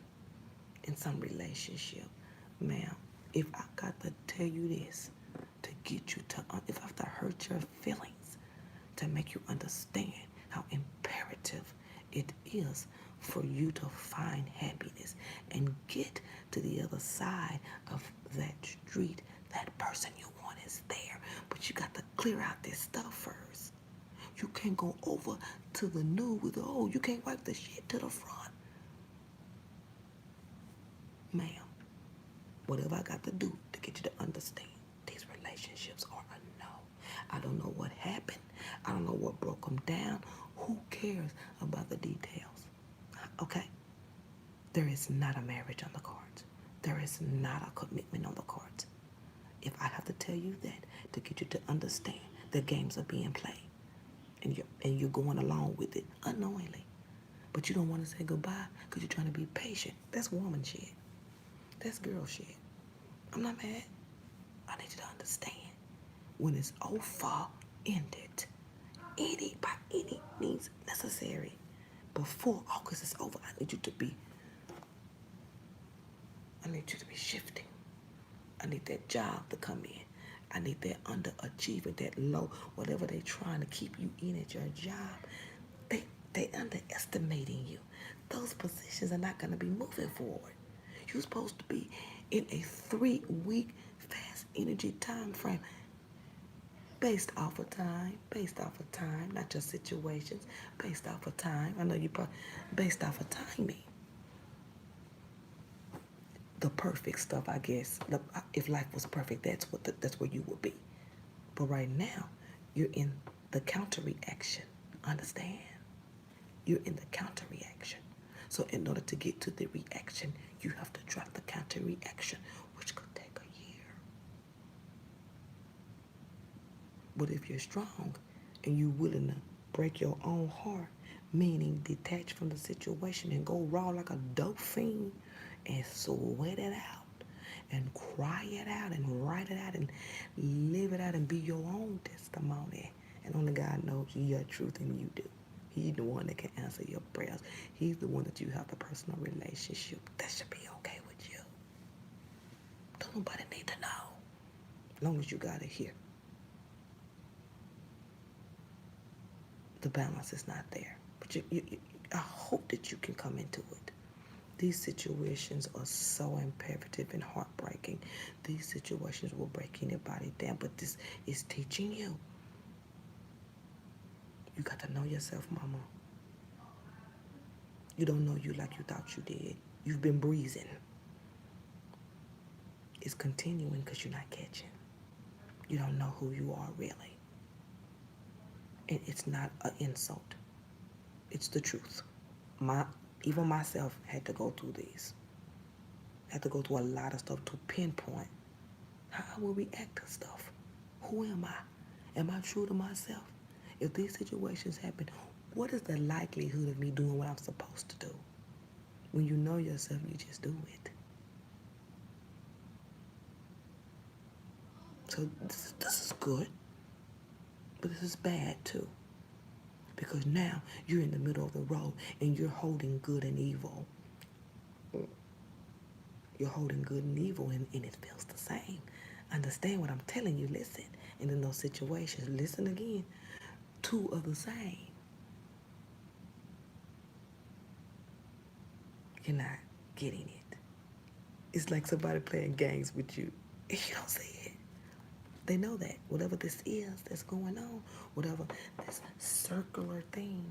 in some relationship. Ma'am, if I got to tell you this to get you to, if I have to hurt your feelings to make you understand how imperative it is for you to find happiness and get to the other side of that street, that person you want is there. But you got to clear out this stuff first. You can't go over to the new with the old. You can't wipe the shit to the front. ma'am, whatever I got to do to get you to understand, these relationships are a no. I don't know what happened. I don't know what broke them down. Who cares about the details? Okay? There is not a marriage on the cards. There is not a commitment on the cards. If I have to tell you that to get you to understand the games are being played and you're going along with it unknowingly, but you don't want to say goodbye because you're trying to be patient, that's woman shit. That's girl shit. I'm not mad. I need you to understand when it's over, end it. By any means necessary. Before August is over, I need you to be shifting. I need that job to come in. I need that underachieving, that low, whatever they're trying to keep you in at your job. They underestimating you. Those positions are not going to be moving forward. You're supposed to be in a 3-week fast energy time frame. Based off of time, not your situations, based off of time. I know you probably, based off of timing. The perfect stuff, I guess. If life was perfect, that's where you would be. But right now, you're in the counter reaction. Understand? You're in the counter reaction. So in order to get to the reaction, you have to drop the counter reaction, which could take a year. But if you're strong and you're willing to break your own heart, meaning detach from the situation and go raw like a dope fiend and sweat it out and cry it out and write it out and live it out and be your own testimony. And only God knows your truth and you do. He's the one that can answer your prayers. He's the one that you have the personal relationship. That should be okay with you. Don't nobody need to know. As long as you got it here. The balance is not there. But I hope that you can come into it. These situations are so imperative and heartbreaking. These situations will break anybody down, but this is teaching you. You got to know yourself, mama. You don't know you like you thought you did. You've been breezing. It's continuing because you're not catching. You don't know who you are really. And it's not an insult. It's the truth. Even myself had to go through these. Had to go through a lot of stuff to pinpoint how I will react to stuff. Who am I? Am I true to myself? If these situations happen, what is the likelihood of me doing what I'm supposed to do? When you know yourself, you just do it. So this is good, but this is bad too. Because now you're in the middle of the road and you're holding good and evil. You're holding good and evil and it feels the same. Understand what I'm telling you, listen. And in those situations, listen again. Two are the same. You're not getting it. It's like somebody playing games with you. You don't see it. They know that whatever this is that's going on, whatever this circular thing,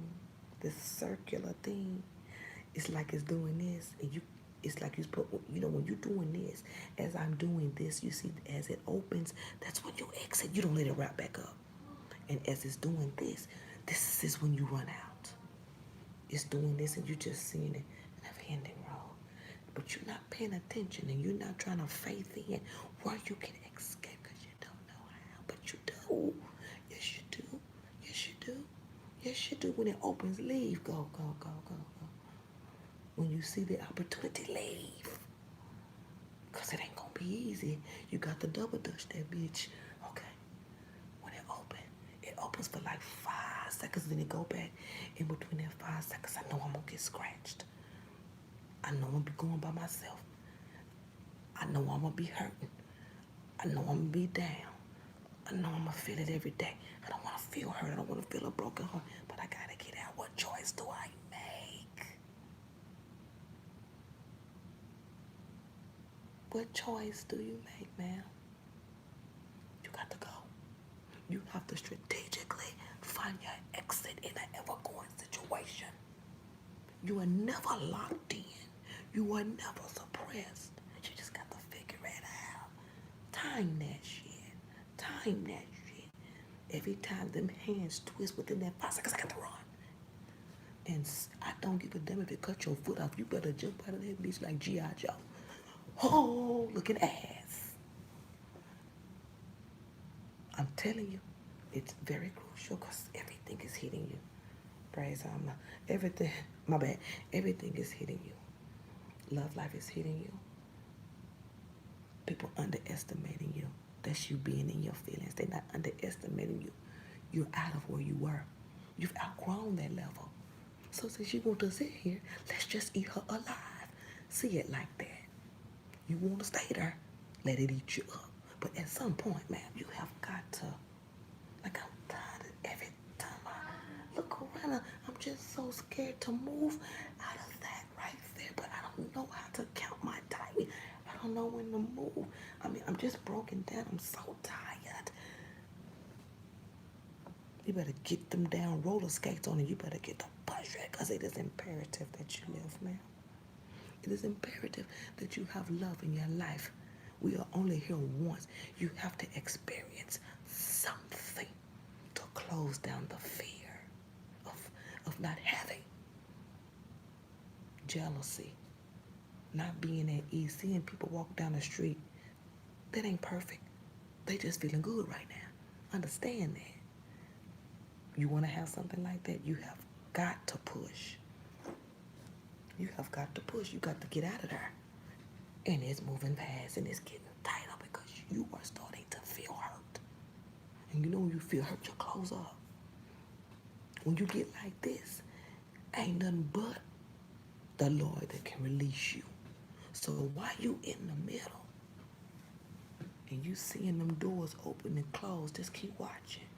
it's like it's doing this, and it's like when you're doing this, as I'm doing this, you see, as it opens, that's when you exit. You don't let it wrap back up. And as it's doing this is when you run out. It's doing this, and you're just seeing it in a ending road. But you're not paying attention, and you're not trying to faith in where you can escape because you don't know how. But you do. Yes, you do. Yes, you do. Yes, you do. When it opens, leave. Go, go, go, go, go. When you see the opportunity, leave. Because it ain't going to be easy. You got to double dutch that bitch. Okay. When it opens for like 5 seconds, then it go back. In between that 5 seconds, I know I'm going to get scratched. I know I'm going to be going by myself. I know I'm going to be hurting. I know I'm going to be down. I know I'm going to feel it every day. I don't want to feel hurt. I don't want to feel a broken heart. But I got to get out. What choice do I make? What choice do you make, ma'am? You got to go. You have to strategically find your exit in an ever-going situation. You are never locked in. You are never suppressed. Time that shit. Time that shit. Every time them hands twist within that 5 seconds, I got to run. And I don't give a damn if it cut your foot off. You better jump out of that bitch like G.I. Joe. Oh, looking ass. I'm telling you, it's very crucial because everything is hitting you. Praise Allah. Everything, my bad, everything is hitting you. Love life is hitting you. People underestimating you. That's you being in your feelings. They're not underestimating you. You're out of where you were. You've outgrown that level. So since you want to sit here, let's just eat her alive. See it like that. You want to stay there, let it eat you up. But at some point, man, you have got to, like, I'm tired of every time I look around, I'm just so scared to move out of that right there. But I don't know how to count my timing. I don't know when to move. I mean, I'm just broken down. I'm so tired. You better get them down roller skates on and you better get the push right because it is imperative that you live, man. It is imperative that you have love in your life. We are only here once. You have to experience something to close down the fear of not having. Jealousy, not being at ease, seeing people walk down the street. That ain't perfect. They just feeling good right now. Understand that. You want to have something like that, you have got to push. You have got to push. You got to get out of there. And it's moving fast and it's getting tighter because you are starting to feel hurt. And you know when you feel hurt, you close up. When you get like this, ain't nothing but the Lord that can release you. So while you in the middle and you seeing them doors open and close, just keep watching.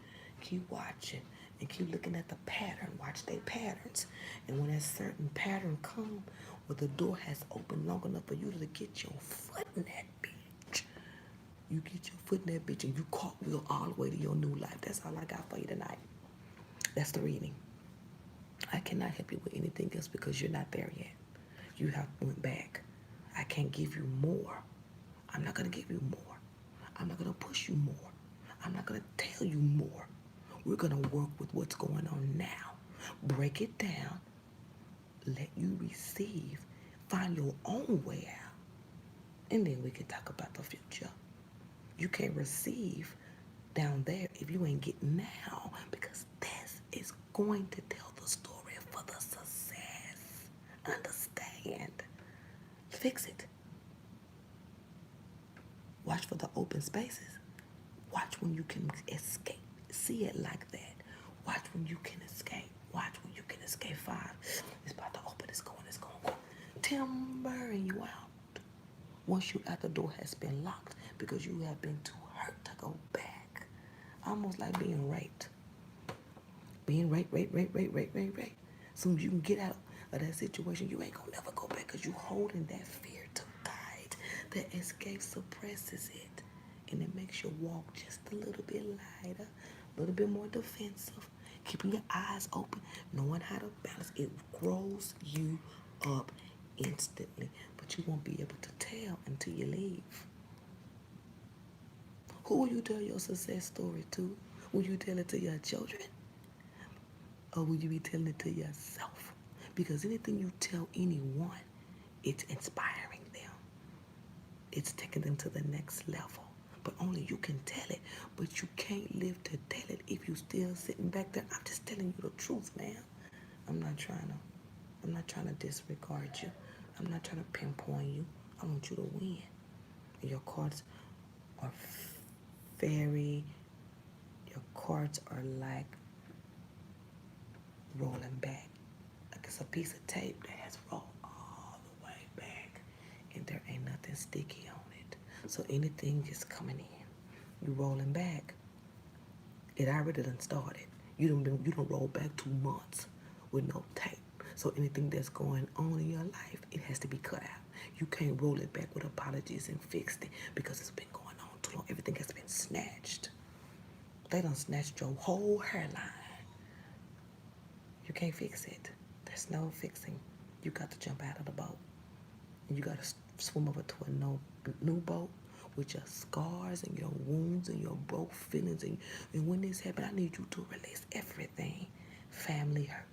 Keep watching. And keep looking at the pattern. Watch their patterns. And when a certain pattern come where the door has opened long enough for you to get your foot in that bitch, you get your foot in that bitch and you cartwheel all the way to your new life. That's all I got for you tonight. That's the reading. I cannot help you with anything else because you're not there yet. You have went back. I can't give you more. I'm not going to give you more. I'm not going to push you more. I'm not going to tell you more. We're going to work with what's going on now. Break it down. Let you receive. Find your own way out. And then we can talk about the future. You can't receive down there if you ain't getting now. Because this is going to tell the story for the success. Understand. Fix it. Watch for the open spaces. Watch when you can escape. See it like that. Watch when you can escape. Watch when you can escape. 5. It's about to open. It's going. It's going. Timbering you out. Once you out, the door has been locked because you have been too hurt to go back. Almost like being raped. Being raped. Soon as you can get out of that situation, you ain't gonna never go back because you holding that fear too tight. That escape suppresses it. And it makes your walk just a little bit lighter, a little bit more defensive, keeping your eyes open, knowing how to balance. It grows you up instantly, but you won't be able to tell until you leave. Who will you tell your success story to? Will you tell it to your children? Or will you be telling it to yourself? Because anything you tell anyone, it's inspiring them. It's taking them to the next level. But only you can tell it. But you can't live to tell it if you still sitting back there. I'm just telling you the truth, man. I'm not trying to disregard you. I'm not trying to pinpoint you. I want you to win. Your cards are your cards are like rolling back. Like it's a piece of tape that has rolled all the way back. And there ain't nothing sticky on it. So anything is coming in. You rolling back. It already done started. You don't roll back 2 months with no tape. So anything that's going on in your life, it has to be cut out. You can't roll it back with apologies and fix it because it's been going on too long. Everything has been snatched. They done snatched your whole hairline. You can't fix it. There's no fixing. You got to jump out of the boat. And you got to swim over to a new boat with your scars and your wounds and your broke feelings. And when this happened, I need you to release everything. Family hurt.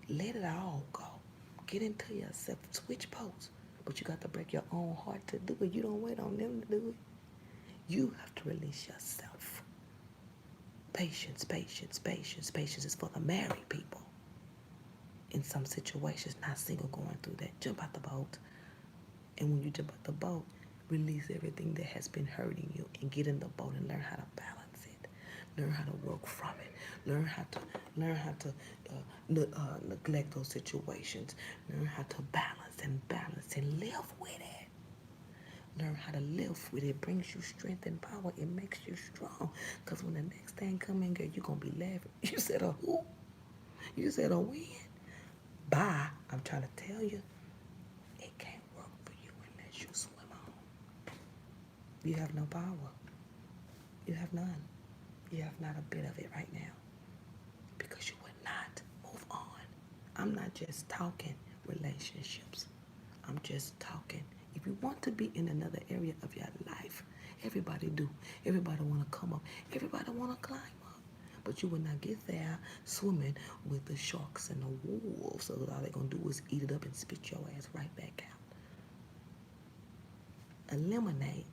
Let it all go. Get into yourself. Switch posts. But you got to break your own heart to do it. You don't wait on them to do it. You have to release yourself. Patience, patience, patience. Patience is for the married people. In some situations, not single going through that. Jump out the boat. And when you jump out the boat, release everything that has been hurting you and get in the boat and learn how to balance it. Learn how to work from it. Learn how to neglect those situations. Learn how to balance and live with it. Learn how to live with it. It brings you strength and power. It makes you strong. Because when the next thing come in, girl, you're going to be laughing. You said a who? You said a when? Bye. I'm trying to tell you, it can't work for you unless you swim on. You have no power. You have none. You have not a bit of it right now. Because you would not move on. I'm not just talking relationships. I'm just talking. If you want to be in another area of your life, everybody do. Everybody want to come up. Everybody want to climb up. But you will not get there swimming with the sharks and the wolves. So all they're going to do is eat it up and spit your ass right back out. Eliminate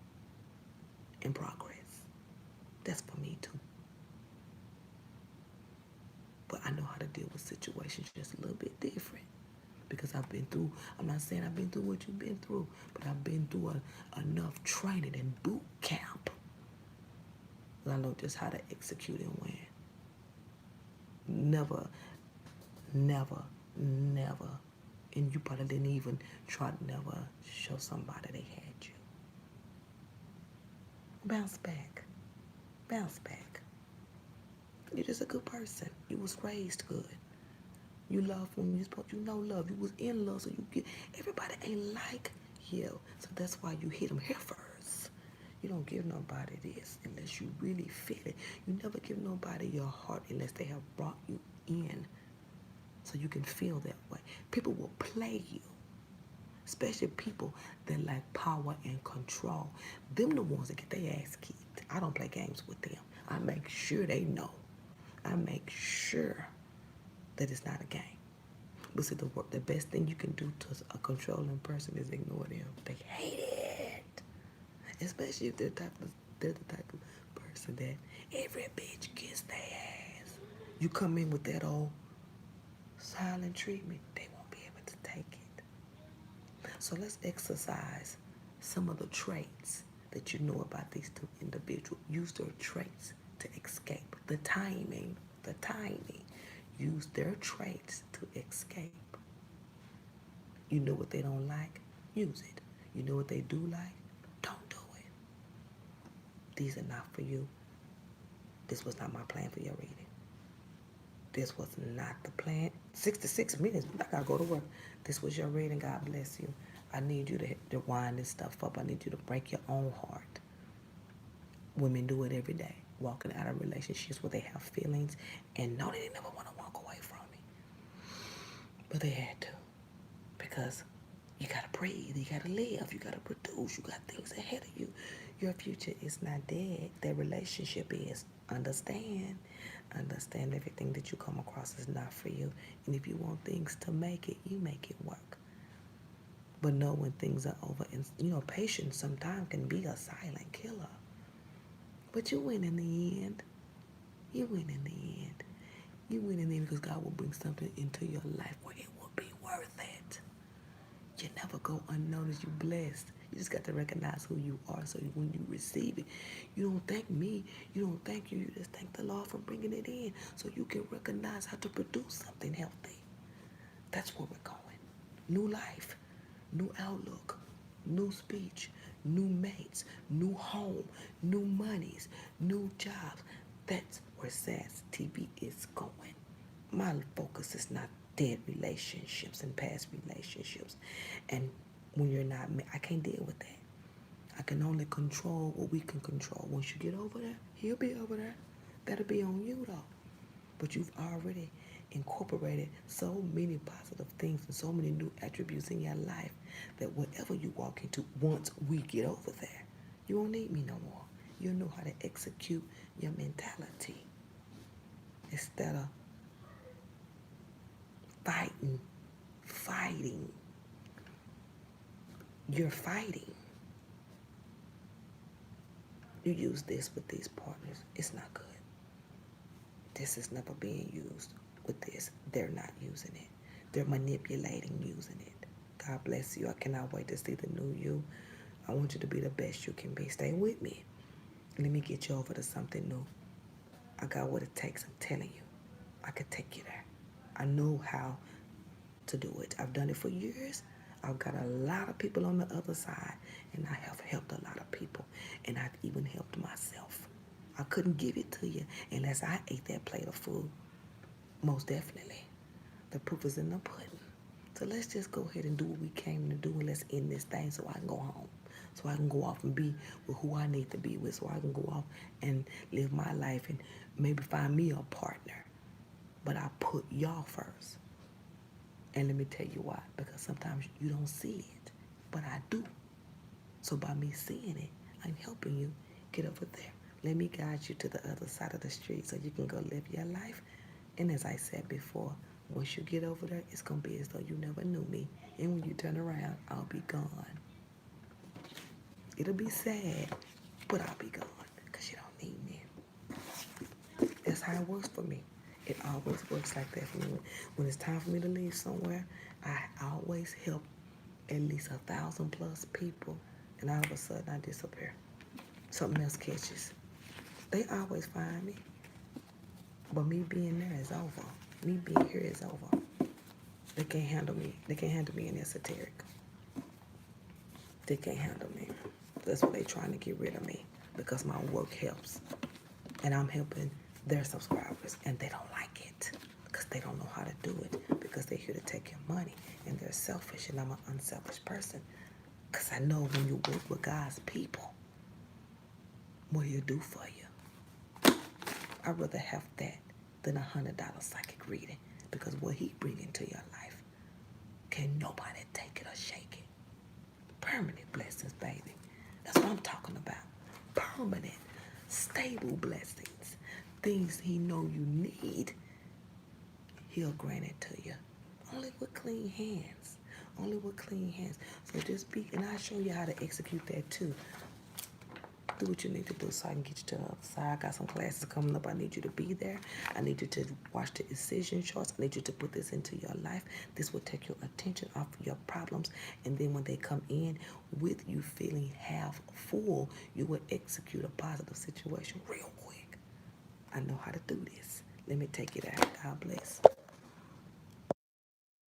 and progress. That's for me too. But I know how to deal with situations just a little bit different. Because I've been through, I'm not saying I've been through what you've been through, but I've been through enough training and boot camp. I know just how to execute and win. Never, never, never, and you probably didn't even try to never show somebody they had you. Bounce back. Bounce back. You're just a good person. You was raised good. You love when you supposed, you know love. You was in love, so you get, everybody ain't like you. So that's why you hit them here first. You don't give nobody this unless you really feel it. You never give nobody your heart unless they have brought you in so you can feel that way. People will play you, especially people that like power and control. Them the ones that get their ass kicked. I don't play games with them. I make sure they know. I make sure that it's not a game. But see, the best thing you can do to a controlling person is ignore them. They hate it. Especially if they're the type of person that every bitch gets their ass. You come in with that old silent treatment, they won't be able to take it. So let's exercise some of the traits that you know about these two individuals. Use their traits to escape. The timing. Use their traits to escape. You know what they don't like? Use it. You know what they do like? Don't do it. These are not for you. This was not my plan for your reading. This was not the plan. 66 minutes. I gotta go to work. This was your reading. God bless you. I need you to wind this stuff up. I need you to break your own heart. Women do it every day. Walking out of relationships where they have feelings and know they never want to walk away from me. But they had to. Because you gotta breathe, you gotta live, you gotta produce, you got things ahead of you. Your future is not dead. That relationship is. Understand everything that you come across is not for you. And if you want things to make it, you make it work. But know when things are over. And patience sometimes can be a silent killer. But you win in the end. You win in the end. You win in the end because God will bring something into your life where it will be worth it. You never go unnoticed. You're blessed. You just got to recognize who you are so when you receive it, you don't thank me. You don't thank you. You just thank the Lord for bringing it in so you can recognize how to produce something healthy. That's where we're going. New life, new outlook, new speech, new mates, new home, new monies, new jobs. That's where SAS TV is going. My focus is not dead relationships and past relationships. And when you're not, I can't deal with that. I can only control what we can control. Once you get over there, he'll be over there. That'll be on you though. But you've already incorporated so many positive things and so many new attributes in your life that whatever you walk into, once we get over there, You won't need me no more. You'll know how to execute your mentality instead of fighting. You're fighting. You use this with these partners. It's not good. This is never being used with this. They're not using it. They're manipulating using it. God bless you. I cannot wait to see the new you. I want you to be the best you can be. Stay with me. Let me get you over to something new. I got what it takes. I'm telling you. I could take you there. I know how to do it. I've done it for years. I've got a lot of people on the other side, and I have helped a lot of people, and I've even helped myself. I couldn't give it to you unless I ate that plate of food. Most definitely. The proof is in the pudding. So let's just go ahead and do what we came to do, and let's end this thing so I can go home. So I can go off and be with who I need to be with, so I can go off and live my life and maybe find me a partner. But I put y'all first. And let me tell you why. Because sometimes you don't see it, but I do. So by me seeing it, I'm helping you get over there. Let me guide you to the other side of the street so you can go live your life. And as I said before, once you get over there, it's going to be as though you never knew me. And when you turn around, I'll be gone. It'll be sad, but I'll be gone because you don't need me. That's how it works for me. It always works like that for me. When it's time for me to leave somewhere, I always help at least 1,000+ people, and all of a sudden I disappear. Something else catches. They always find me, but me being there is over. Me being here is over. They can't handle me. They can't handle me in esoteric. They can't handle me. That's why they're trying to get rid of me, because my work helps, and I'm helping their subscribers, and they don't like it because they don't know how to do it, because they're here to take your money, and they're selfish, and I'm an unselfish person, because I know when you work with God's people, what he'll do for you. I'd rather have that than $100 psychic reading, because what he bring into your life, can nobody take it or shake it. Permanent blessings, baby. That's what I'm talking about. Permanent, stable blessings. Things he know you need, he'll grant it to you. Only with clean hands. Only with clean hands. So just be, and I'll show you how to execute that too. Do what you need to do so I can get you to the other side. I got some classes coming up. I need you to be there. I need you to watch the decision charts. I need you to put this into your life. This will take your attention off your problems. And then when they come in with you feeling half full, you will execute a positive situation real quick. I know how to do this. Let me take it out. God bless.